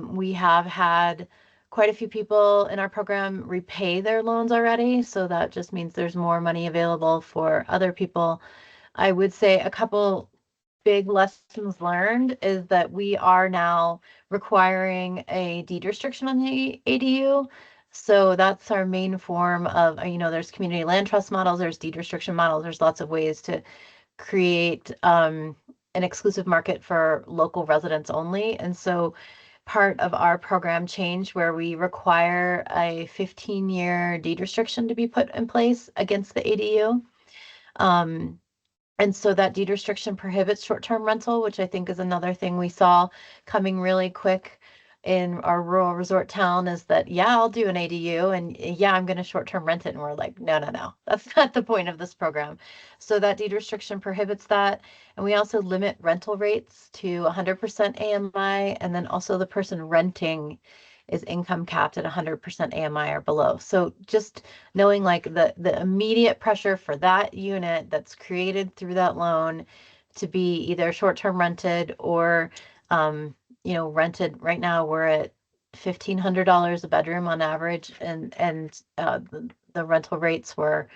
We have had quite a few people in our program repay their loans already, so that just means there's more money available for other people. I would say a couple big lessons learned is that we are now requiring a deed restriction on the ADU. So that's our main form of, there's community land trust models, there's deed restriction models, there's lots of ways to create an exclusive market for local residents only. And so part of our program change where we require a 15-year deed restriction to be put in place against the ADU. And so that deed restriction prohibits short-term rental, which I think is another thing we saw coming really quick in our rural resort town is that, yeah, I'll do an ADU and yeah, I'm going to short-term rent it. And we're like, no, that's not the point of this program. So that deed restriction prohibits that. And we also limit rental rates to 100% AMI. And then also the person renting is income capped at 100% AMI or below. So just knowing like the immediate pressure for that unit that's created through that loan to be either short-term rented or, rented. Right now we're at $1,500 a bedroom on average, and the rental rates were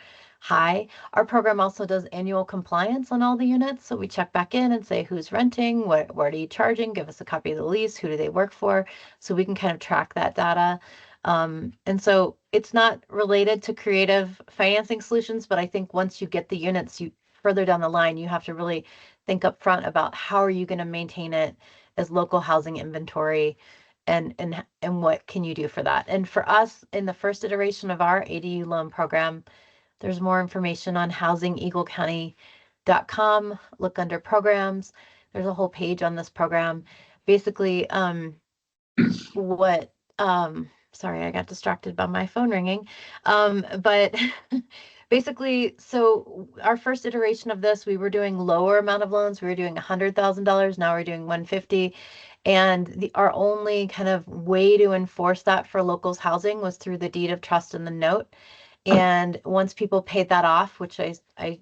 high. Our program also does annual compliance on all the units. So we check back in and say, who's renting, what are you charging? Give us a copy of the lease. Who do they work for? So we can kind of track that data. And so it's not related to creative financing solutions, but I think once you get the units, you further down the line, you have to really think up front about how are you going to maintain it as local housing inventory and what can you do for that? And for us, in the first iteration of our ADU loan program, there's more information on housingeaglecounty.com. Look under programs. There's a whole page on this program. Basically, sorry, I got distracted by my phone ringing. But basically, so our first iteration of this, we were doing lower amount of loans. We were doing $100,000. Now we're doing $150,000. And our only kind of way to enforce that for locals housing was through the deed of trust and the note. And once people paid that off, which I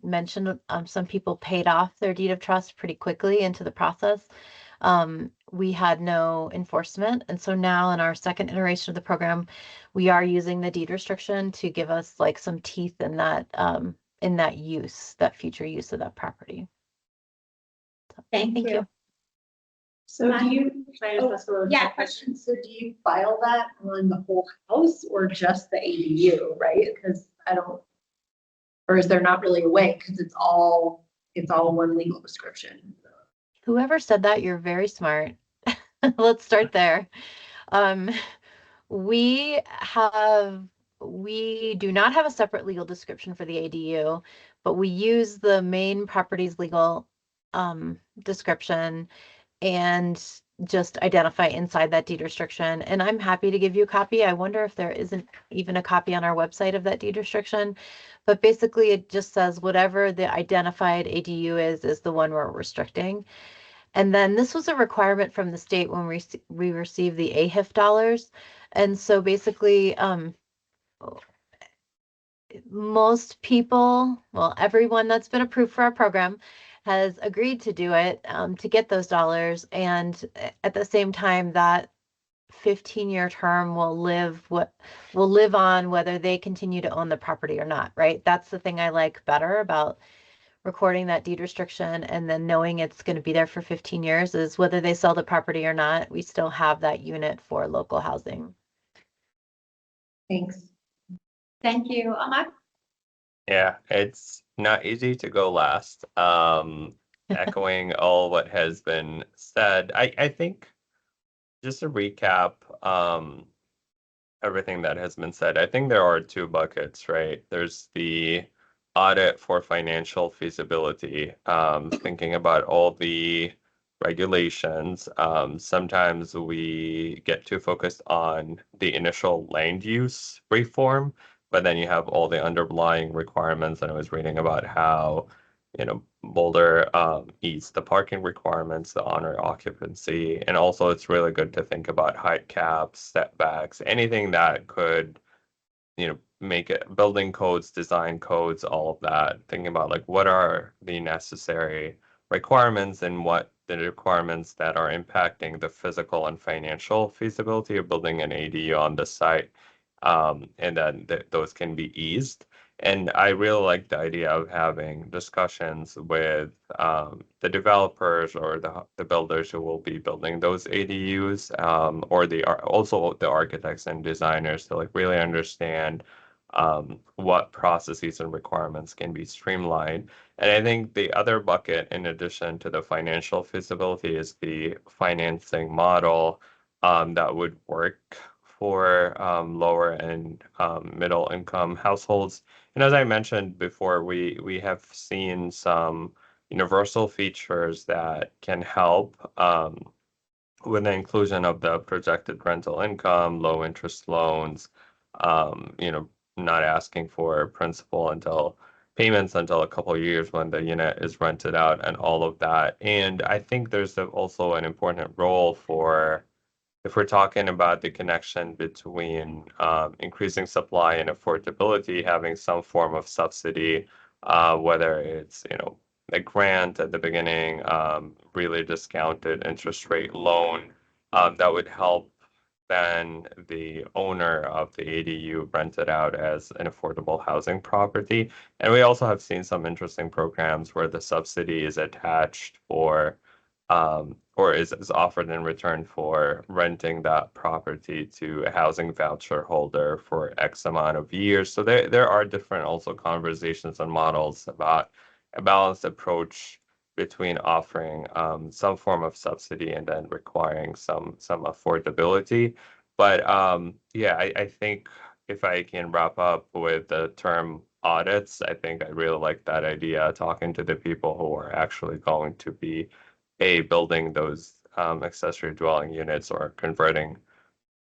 mentioned, some people paid off their deed of trust pretty quickly into the process. We had no enforcement. And so now in our second iteration of the program, we are using the deed restriction to give us like some teeth in that use, that future use of that property. So, Thank you. So do you, Yeah, question, so do you file that on the whole house or just the ADU, right? Because or is there not really a way, because it's all one legal description? Whoever said that, you're very smart. Let's start there. We do not have a separate legal description for the ADU, but we use the main property's legal description and just identify inside that deed restriction. And I'm happy to give you a copy. I wonder if there isn't even a copy on our website of that deed restriction, but basically it just says whatever the identified ADU is the one we're restricting. And then this was a requirement from the state when we received the AHIF dollars. And so basically, most people, well, everyone that's been approved for our program has agreed to do it to get those dollars. And at the same time, that 15-year term will live on whether they continue to own the property or not, right? That's the thing I like better about recording that deed restriction and then knowing it's going to be there for 15 years is whether they sell the property or not, we still have that unit for local housing. Thanks. Thank you. Ahmad? Yeah, it's not easy to go last. Echoing all what has been said, I think just to recap everything that has been said, I think there are two buckets, right? There's the audit for financial feasibility, thinking about all the regulations. Sometimes we get too focused on the initial land use reform, but then you have all the underlying requirements. And I was reading about how, Boulder eats the parking requirements, the owner occupancy, and also it's really good to think about height caps, setbacks, anything that could, make it building codes, design codes, all of that. Thinking about like what are the necessary requirements and what the requirements that are impacting the physical and financial feasibility of building an ADU on the site, and then those can be eased. And I really like the idea of having discussions with the developers or the builders who will be building those ADUs, or also the architects and designers to like really understand what processes and requirements can be streamlined. And I think the other bucket, in addition to the financial feasibility, is the financing model that would work for lower and middle income households. And as I mentioned before, we have seen some universal features that can help with the inclusion of the projected rental income, low interest loans, not asking for principal until payments until a couple of years when the unit is rented out and all of that. And I think there's also an important role for, if we're talking about the connection between increasing supply and affordability, having some form of subsidy, whether it's, a grant at the beginning, really discounted interest rate loan, that would help then the owner of the ADU rent it out as an affordable housing property. And we also have seen some interesting programs where the subsidy is attached for or is offered in return for renting that property to a housing voucher holder for X amount of years. So there are different also conversations and models about a balanced approach between offering some form of subsidy and then requiring some affordability. But I think if I can wrap up with the term audits, I think I really like that idea, talking to the people who are actually going to be building those accessory dwelling units or converting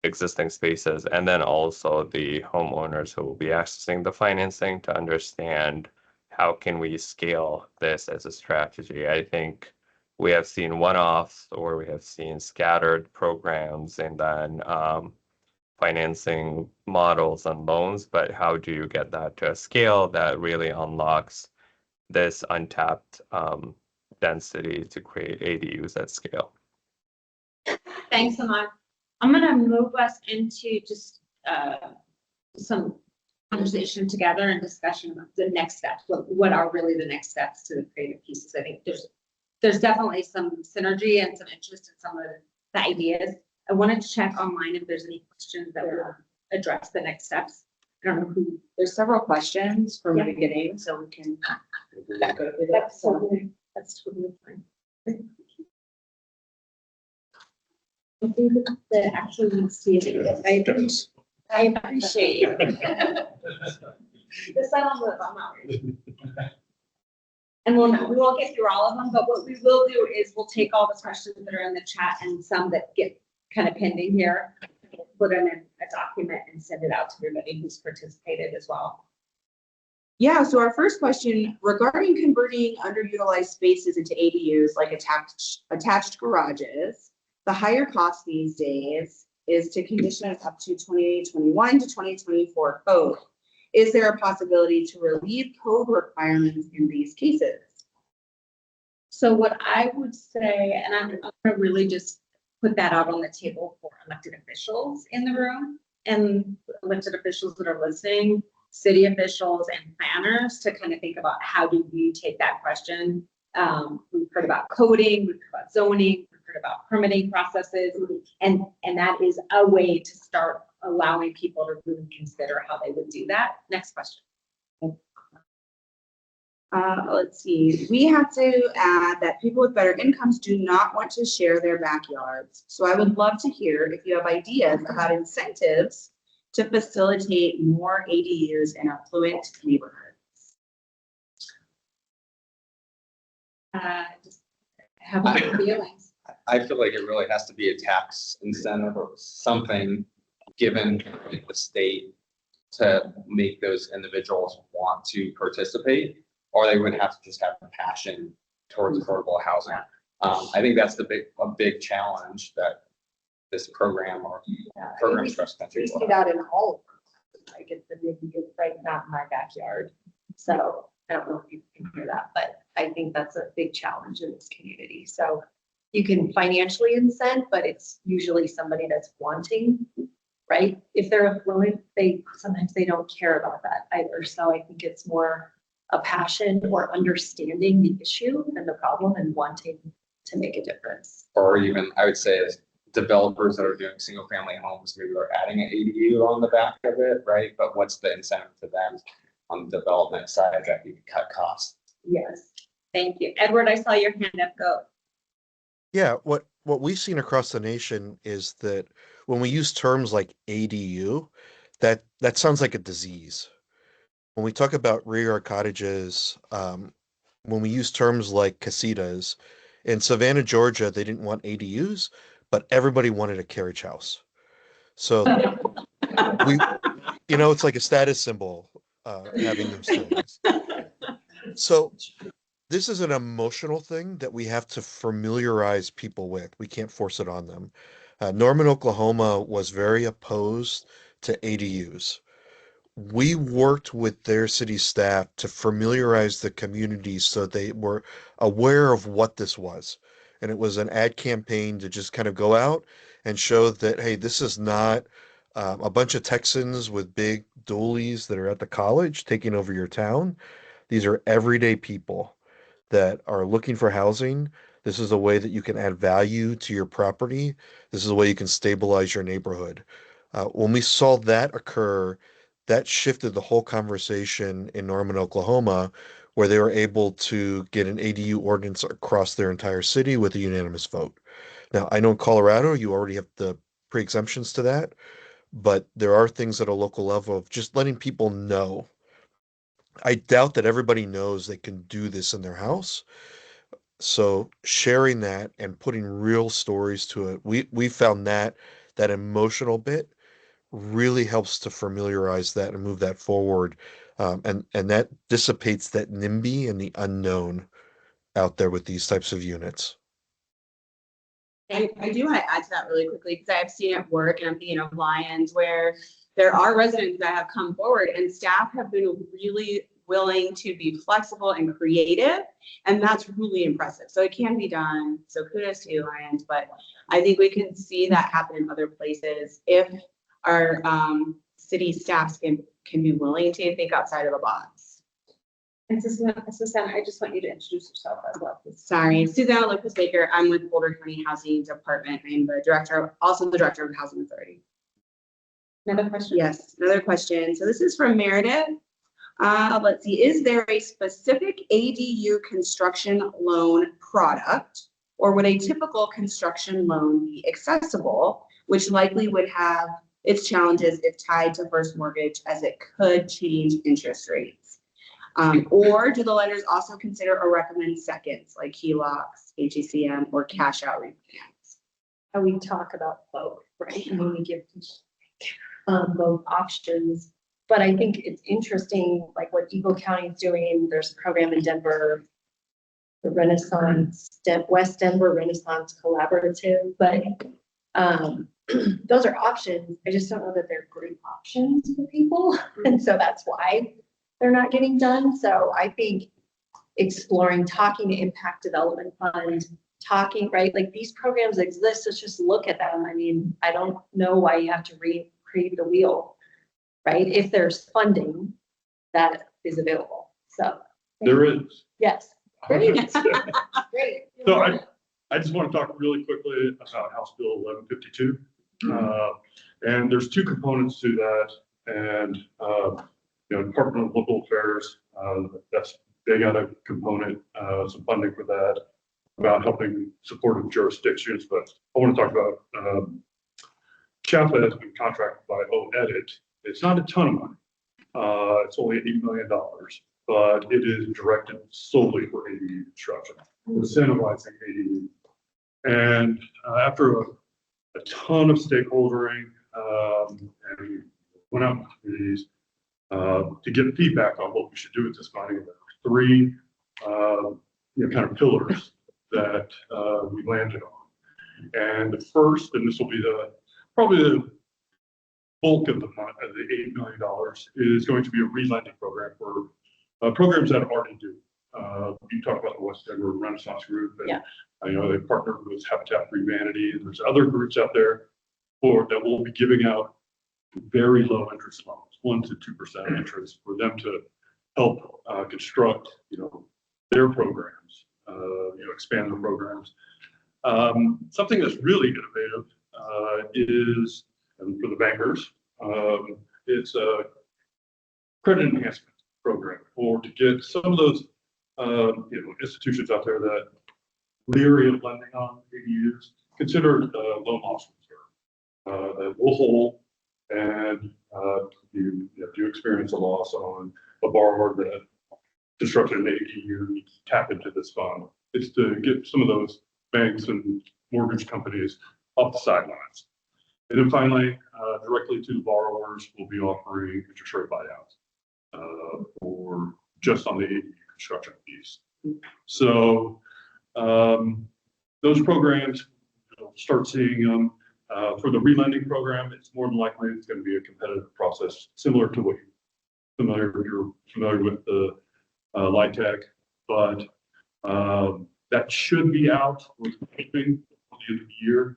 existing spaces, and then also the homeowners who will be accessing the financing to understand how can we scale this as a strategy. I think we have seen one-offs or we have seen scattered programs and then financing models and loans, but how do you get that to a scale that really unlocks this untapped density to create ADUs at scale? Thanks, Ahmad. I'm gonna move us into just some conversation together and discussion of the next steps. What are really the next steps to the creative pieces? I think there's definitely some synergy and some interest in some of the ideas. I wanted to check online if there's any questions that will address the next steps. I don't know who. There's several questions from the beginning, so we can go through that. That's totally fine. I think that actually needs to be. I appreciate you. The sun on I'm not. And we won't get through all of them, but what we will do is we'll take all the questions that are in the chat and some that get kind of pending here, put them in a document and send it out to everybody who's participated as well. Yeah, so our first question regarding converting underutilized spaces into ADUs like attached garages, the higher cost these days is to condition it up to 2021 to 2024 code. Is there a possibility to relieve code requirements in these cases? So what I would say, and I'm gonna really just put that out on the table for elected officials in the room and elected officials that are listening, city officials and planners to kind of think about how do we take that question. We've heard about coding, we've heard about zoning, we've heard about permitting processes, and that is a way to start allowing people to really consider how they would do that. Next question. Let's see, we have to add that people with better incomes do not want to share their backyards. So I would love to hear if you have ideas about incentives to facilitate more ADUs in affluent neighborhoods. Just have my feelings. I feel like it really has to be a tax incentive or something given the state to make those individuals want to participate, or they would have to just have a passion towards affordable housing. I think that's a big challenge that this program or programs across the country. We see that in all of them. I get the maybe right not in my backyard. So I don't know if you can hear that, but I think that's a big challenge in this community. So you can financially incent, but it's usually somebody that's wanting, right? If they're affluent, sometimes they don't care about that either. So I think it's more a passion or understanding the issue and the problem and wanting to make a difference. Or even, I would say, as developers that are doing single family homes, maybe they're adding an ADU on the back of it, right? But what's the incentive to them on the development side that you can cut costs? Yes, thank you. Edward, I saw your hand up, go. Yeah, what we've seen across the nation is that when we use terms like ADU, that sounds like a disease. When we talk about rear yard cottages, when we use terms like casitas, in Savannah, Georgia, they didn't want ADUs, but everybody wanted a carriage house. So it's like a status symbol, having those things. So this is an emotional thing that we have to familiarize people with. We can't force it on them. Norman, Oklahoma was very opposed to ADUs. We worked with their city staff to familiarize the community so they were aware of what this was. And it was an ad campaign to just kind of go out and show that, hey, this is not a bunch of Texans with big dualies that are at the college taking over your town. These are everyday people that are looking for housing. This is a way that you can add value to your property. This is a way you can stabilize your neighborhood. When we saw that occur, that shifted the whole conversation in Norman, Oklahoma, where they were able to get an ADU ordinance across their entire city with a unanimous vote. Now, I know in Colorado, you already have the pre-exemptions to that, but there are things at a local level of just letting people know. I doubt that everybody knows they can do this in their house. So sharing that and putting real stories to it, we found that emotional bit really helps to familiarize that and move that forward. And that dissipates that NIMBY and the unknown out there with these types of units. I do want to add to that really quickly because I've seen it work and I'm thinking of Lions where there are residents that have come forward and staff have been really willing to be flexible and creative, and that's really impressive. So it can be done. So kudos to you, Lions, but I think we can see that happen in other places if our city staffs can be willing to think outside of the box. And Susanna, I just want you to introduce yourself as well, please. Sorry, Susanna Lopez Baker. I'm with Boulder County Housing Department. I'm the director, also the director of the Housing Authority. Another question? Yes, another question. So this is from Meredith. Let's see, is there a specific ADU construction loan product, or would a typical construction loan be accessible, which likely would have its challenges if tied to first mortgage, as it could change interest rates? Or do the lenders also consider or recommend seconds like HELOCs, HECM, or cash out refinance? And we talk about both, right? I mean, we give both options. But I think it's interesting, like what Eagle County is doing. There's a program in Denver, the West Denver Renaissance Collaborative. But those are options. I just don't know that they're great options for people. And so that's why they're not getting done. So I think exploring, talking to Impact Development Fund, talking, right? Like these programs exist. Let's just look at them. I mean, I don't know why you have to recreate the wheel, right? If there's funding that is available. So. There is. Yes. Great. Great. So I just want to talk really quickly about House Bill 1152. And there's two components to that. And, Department of Local Affairs, they got a component, some funding for that about helping supportive jurisdictions. But I want to talk about CHAPA has been contracted by OEdit. It's not a ton of money. It's only $8 million, but it is directed solely for ADU construction, incentivizing ADU. And after a ton of stakeholdering, and we went out to communities to get feedback on what we should do with this money. There are three kind of pillars that we landed on. And the first, and this will be probably the bulk of the $8 million, is going to be a relending program for programs that already do. You talked about the West Denver Renaissance Group, and I know they partnered with Habitat for Humanity, and there's other groups out there that will be giving out very low interest loans, 1% to 2% interest, for them to help construct, their programs, expand their programs. Something that's really innovative is, and for the bankers, it's a credit enhancement program, or to get some of those institutions out there that leery of lending on ADUs, consider loan loss reserve that will hold, and you do experience a loss on a borrower that constructed an ADU, tap into this fund. It's to get some of those banks and mortgage companies off the sidelines. And then finally, directly to the borrowers, we'll be offering interest rate buyouts for just on the ADU construction piece. So those programs, start seeing them. For the relending program, it's more than likely it's going to be a competitive process, similar to what you're familiar with the LIHTC, but that should be out with hoping at the end of the year.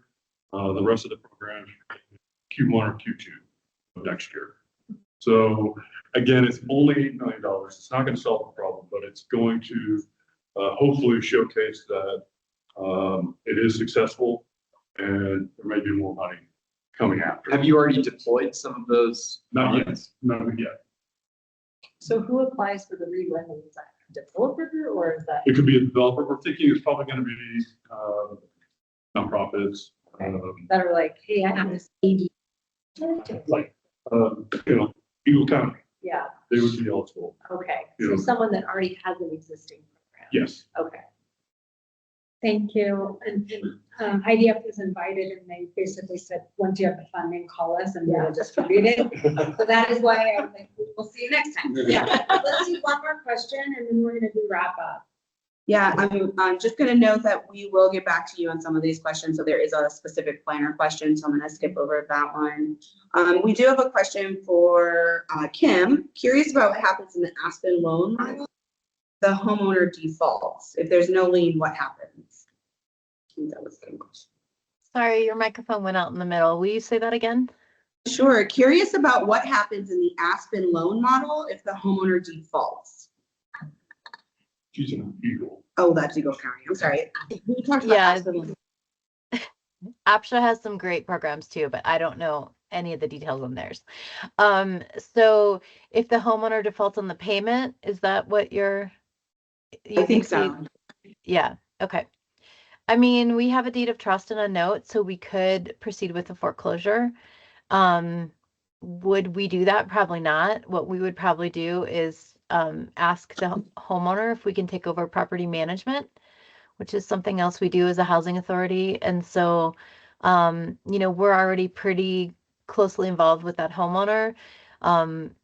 The rest of the program, Q1 or Q2 of next year. So again, it's only $8 million. It's not going to solve the problem, but it's going to hopefully showcase that it is successful, and there may be more money coming after. Have you already deployed some of those? Not yet. Not yet. So who applies for the relending? Is that a developer, or is that? It could be a developer. We're thinking it's probably going to be nonprofits. That are like, hey, I have this AD. Like, Eagle County. Yeah, They would be eligible. okay. Yeah. So someone that already has an existing program. Yes. Okay. Thank you. And IDF was invited and they basically said, once you have the funding, call us and we'll distribute it. So that is why I was like, we'll see you next time. Yeah, let's do one more question and then we're gonna do wrap up. Yeah, I'm just gonna note that we will get back to you on some of these questions. So there is a specific planner question, so I'm gonna skip over that one. We do have a question for Kim. Curious about what happens in the Aspen loan model. The homeowner defaults. If there's no lien, what happens? I think that was the question. Sorry, your microphone went out in the middle. Will you say that again? Sure. Curious about what happens in the Aspen loan model if the homeowner defaults. She's an Eagle. Oh, that's Eagle County. I'm sorry. We talked about Yeah. Aspen loan. APSHA has some great programs too, but I don't know any of the details on theirs. So if the homeowner defaults on the payment, is that what you I think so. Yeah. Okay. I mean, we have a deed of trust and a note, so we could proceed with the foreclosure. Would we do that? Probably not. What we would probably do is ask the homeowner if we can take over property management, which is something else we do as a housing authority. And so, we're already pretty closely involved with that homeowner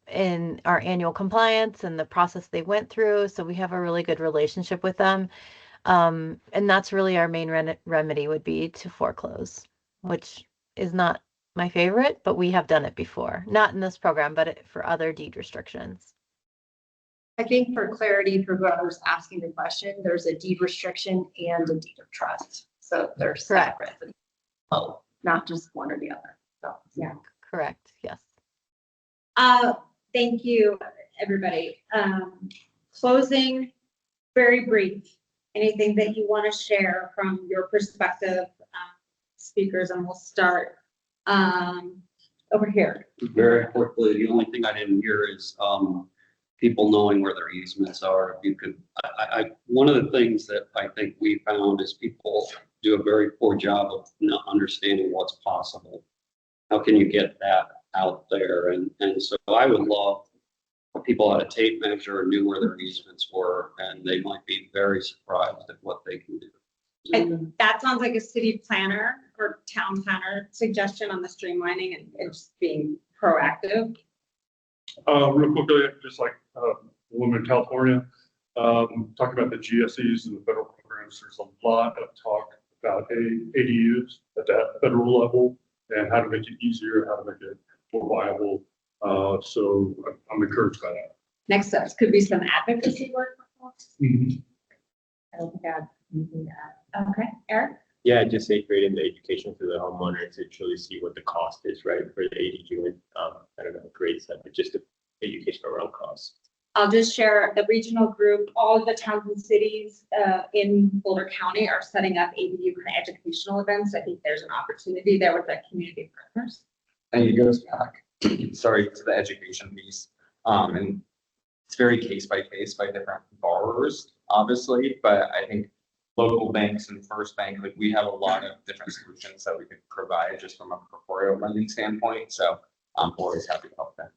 in our annual compliance and the process they went through. So we have a really good relationship with them. And that's really our main remedy would be to foreclose, which is not my favorite, but we have done it before. Not in this program, but for other deed restrictions. I think for clarity for whoever's asking the question, there's a deed restriction and a deed of trust. So they're Correct. separate. Oh, not just one or the other. So, yeah. Correct, yes. Thank you, everybody. Closing, very brief. Anything that you want to share from your perspective, speakers, and we'll start over here. Very quickly, the only thing I didn't hear is people knowing where their easements are. If you could, one of the things that I think we found is people do a very poor job of not understanding what's possible. How can you get that out there? And so I would love if people had a tape measure and knew where their easements were, and they might be very surprised at what they can do. And that sounds like a city planner or town planner suggestion on the streamlining and just being proactive. Real quickly, just like women in California, talking about the GSEs and the federal programs, there's a lot of talk about ADUs at that federal level and how to make it easier, how to make it more viable. So I'm encouraged by that. Next steps could be some advocacy work. Mhm. I don't think I have anything to add. Okay, Eric? Yeah, just say creating the education for the homeowner to truly see what the cost is, right, for the ADU and, I don't know, grades that, but just the education around costs. I'll just share the regional group, all of the towns and cities in Boulder County are setting up ADU kind of educational events. I think there's an opportunity there with the community partners. And it goes back, sorry, to the education piece. And it's very case by different borrowers, obviously, but I think local banks and First Bank, like we have a lot of different solutions that we could provide just from a portfolio lending standpoint. So I'm always happy to help them.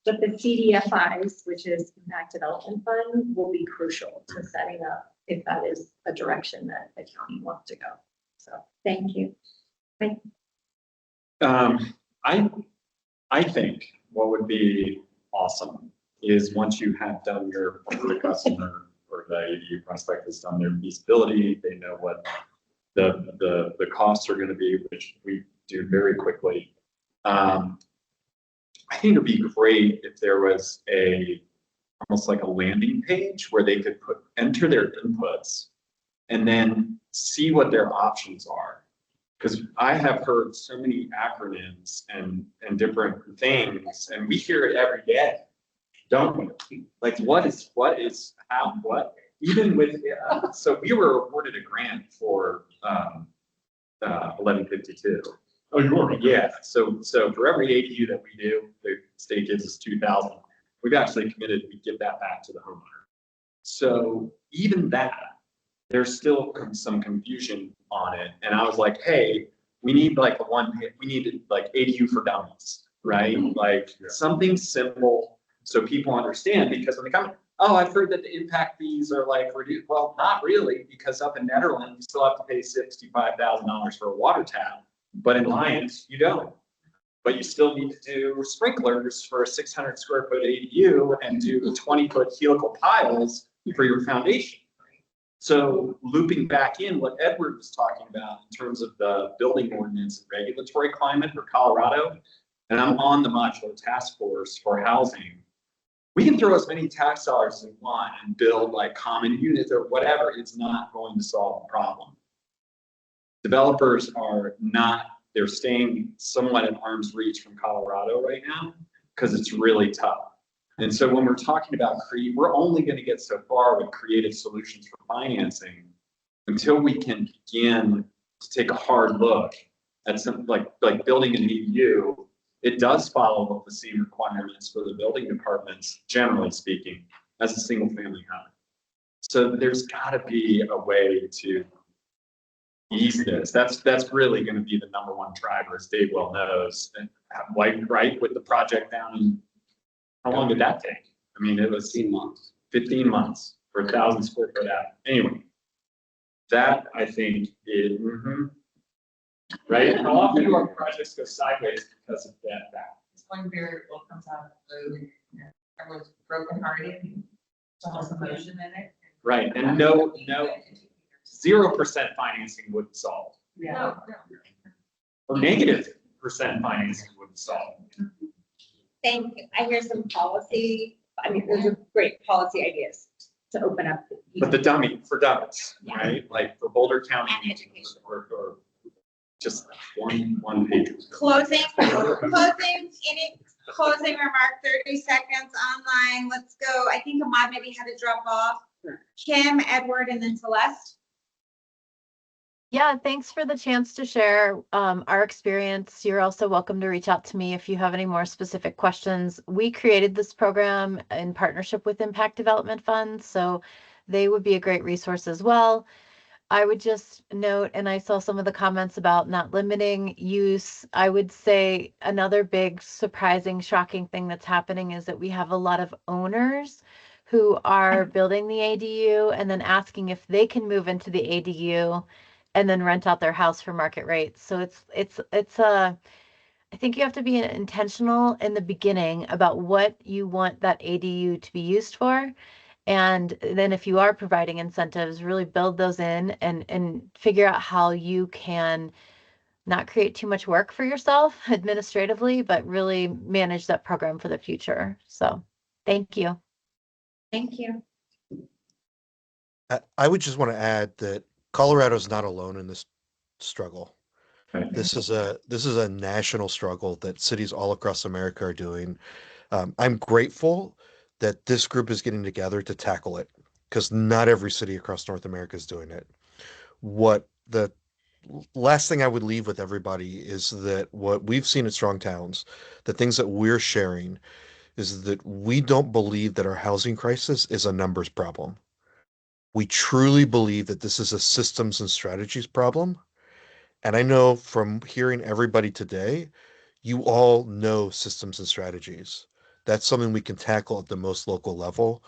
But the CDFIs, which is Impact Development Fund, will be crucial to setting up if that is a direction that the county wants to go. So Thank you. I think what would be awesome is once you have done your, the customer or the ADU prospect has done their feasibility, they know what the costs are going to be, which we do very quickly. I think it'd be great if there was almost like a landing page where they could enter their inputs and then see what their options are. Because I have heard so many acronyms and different things, and we hear it every day, don't we? Like what is how, what? Even with, so we were awarded a grant for 1152. Oh, you are? Yeah, so for every ADU that we do, the state gives us 2,000. We've actually committed to give that back to the homeowner. So even that, there's still some confusion on it. And I was like, hey, we need like we need like ADU for dummies, right? Like something simple so people understand, because when they come, oh, I've heard that the impact fees are like reduced. Well, not really, because up in Netherlands, you still have to pay $65,000 for a water tap. But in Lyons, you don't. But you still need to do sprinklers for a 600 square foot ADU and do 20-foot helical piles for your foundation. So looping back in what Edward was talking about in terms of the building ordinance and regulatory climate for Colorado, and I'm on the modular task force for housing, we can throw as many tax dollars as we want and build like common units or whatever. It's not going to solve the problem. Developers are not, they're staying somewhat at arm's reach from Colorado right now because it's really tough. And so when we're talking about we're only going to get so far with creative solutions for financing until we can begin to take a hard look at something like building an ADU. It does follow the same requirements for the building departments, generally speaking, as a single family home. So there's got to be a way to ease this. That's really going to be the number one driver, as Dave well knows. And like right with the project down in, how long did that take? I mean, it was 15 months for 1,000 square foot out. Anyway, that I think is right. How often do our projects go sideways because of that? It's one variable comes out of the blue. Everyone's brokenhearted. There's emotion in it. Right, and no 0% financing wouldn't solve. Yeah. Or -% financing wouldn't solve. I hear some policy I mean, those are great policy ideas to open up. But the dummy, for dummies, Yeah. right? Like for Boulder County. And education. Or just one page. Closing, any closing remark, 30 seconds online. Let's go. I think Ahmad maybe had to drop off. Kim, Edward, and then Celeste. Yeah, thanks for the chance to share our experience. You're also welcome to reach out to me if you have any more specific questions. We created this program in partnership with Impact Development Funds, so they would be a great resource as well. I would just note, and I saw some of the comments about not limiting use. I would say another big surprising, shocking thing that's happening is that we have a lot of owners who are building the ADU and then asking if they can move into the ADU and then rent out their house for market rates. So I think you have to be intentional in the beginning about what you want that ADU to be used for. And then if you are providing incentives, really build those in and figure out how you can not create too much work for yourself administratively, but really manage that program for the future. So thank you. Thank you. I would just want to add that Colorado's not alone in this struggle. This is a national struggle that cities all across America are doing. I'm grateful that this group is getting together to tackle it because not every city across North America is doing it. What the last thing I would leave with everybody is that what we've seen at Strong Towns, the things that we're sharing, is that we don't believe that our housing crisis is a numbers problem. We truly believe that this is a systems and strategies problem. And I know from hearing everybody today, you all know systems and strategies. That's something we can tackle at the most local level.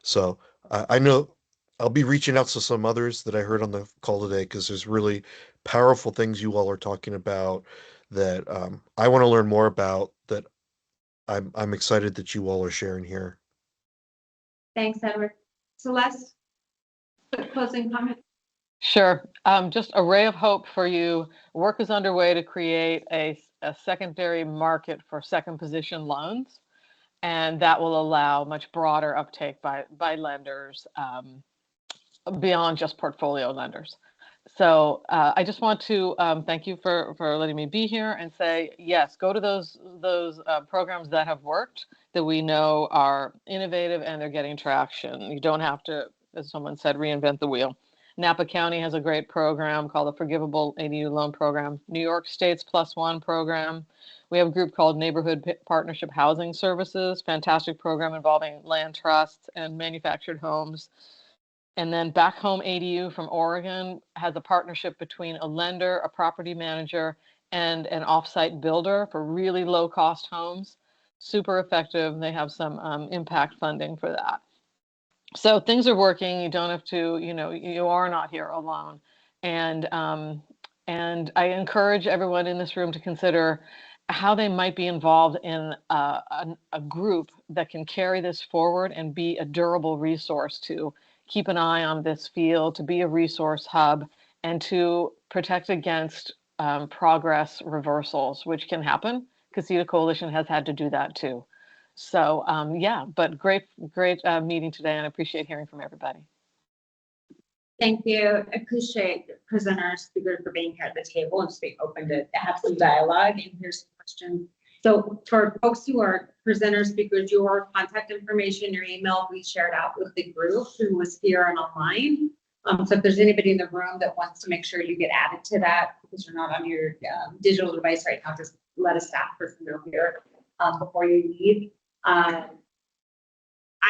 So I know I'll be reaching out to some others that I heard on the call today because there's really powerful things you all are talking about that I want to learn more about that I'm excited that you all are sharing here. Thanks, Edward. Celeste, closing comment? Sure. Just a ray of hope for you. Work is underway to create a secondary market for second position loans, and that will allow much broader uptake by lenders beyond just portfolio lenders. So I just want to thank you for letting me be here and say, yes, go to those programs that have worked, that we know are innovative and they're getting traction. You don't have to, as someone said, reinvent the wheel. Napa County has a great program called the Forgivable ADU Loan Program. New York State's Plus One program. We have a group called Neighborhood Partnership Housing Services, fantastic program involving land trusts and manufactured homes. And then Back Home ADU from Oregon has a partnership between a lender, a property manager, and an offsite builder for really low cost homes. Super effective. They have some impact funding for that. So things are working. You don't have to, you are not here alone. And I encourage everyone in this room to consider how they might be involved in a group that can carry this forward and be a durable resource to keep an eye on this field, to be a resource hub, and to protect against progress reversals, which can happen. Casita Coalition has had to do that too. So yeah, but great meeting today, and I appreciate hearing from everybody. Thank you. I appreciate the presenters, speakers for being here at the table and just being open to have some dialogue and hear some questions. So for folks who are presenters, speakers, your contact information, your email, we shared out with the group who was here and online. So if there's anybody in the room that wants to make sure you get added to that because you're not on your digital device right now, just let a staff person know here before you leave. I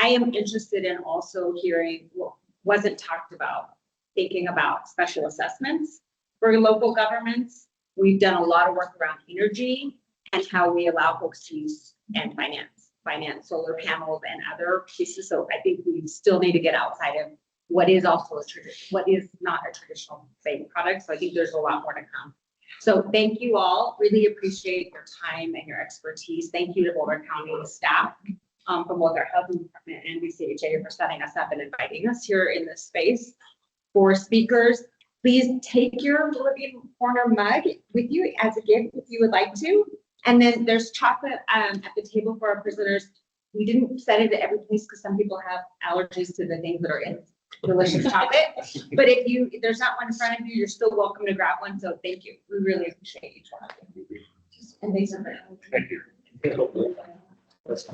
am interested in also hearing what wasn't talked about, thinking about special assessments for local governments. We've done a lot of work around energy and how we allow folks to use and finance solar panels and other pieces. So I think we still need to get outside of what is also what is not a traditional bank product. So I think there's a lot more to come. So thank you all. Really appreciate your time and your expertise. Thank you to Boulder County staff from both our health department and BCHA for setting us up and inviting us here in this space. For speakers, please take your Willoughby Corner mug with you as a gift if you would like to. And then there's chocolate at the table for our prisoners. we didn't set it at every place because some people have allergies to the things that are in delicious chocolate. But if there's not one in front of you, you're still welcome to grab one. So thank you. We really appreciate each one of you. And thanks for. Thank you. That's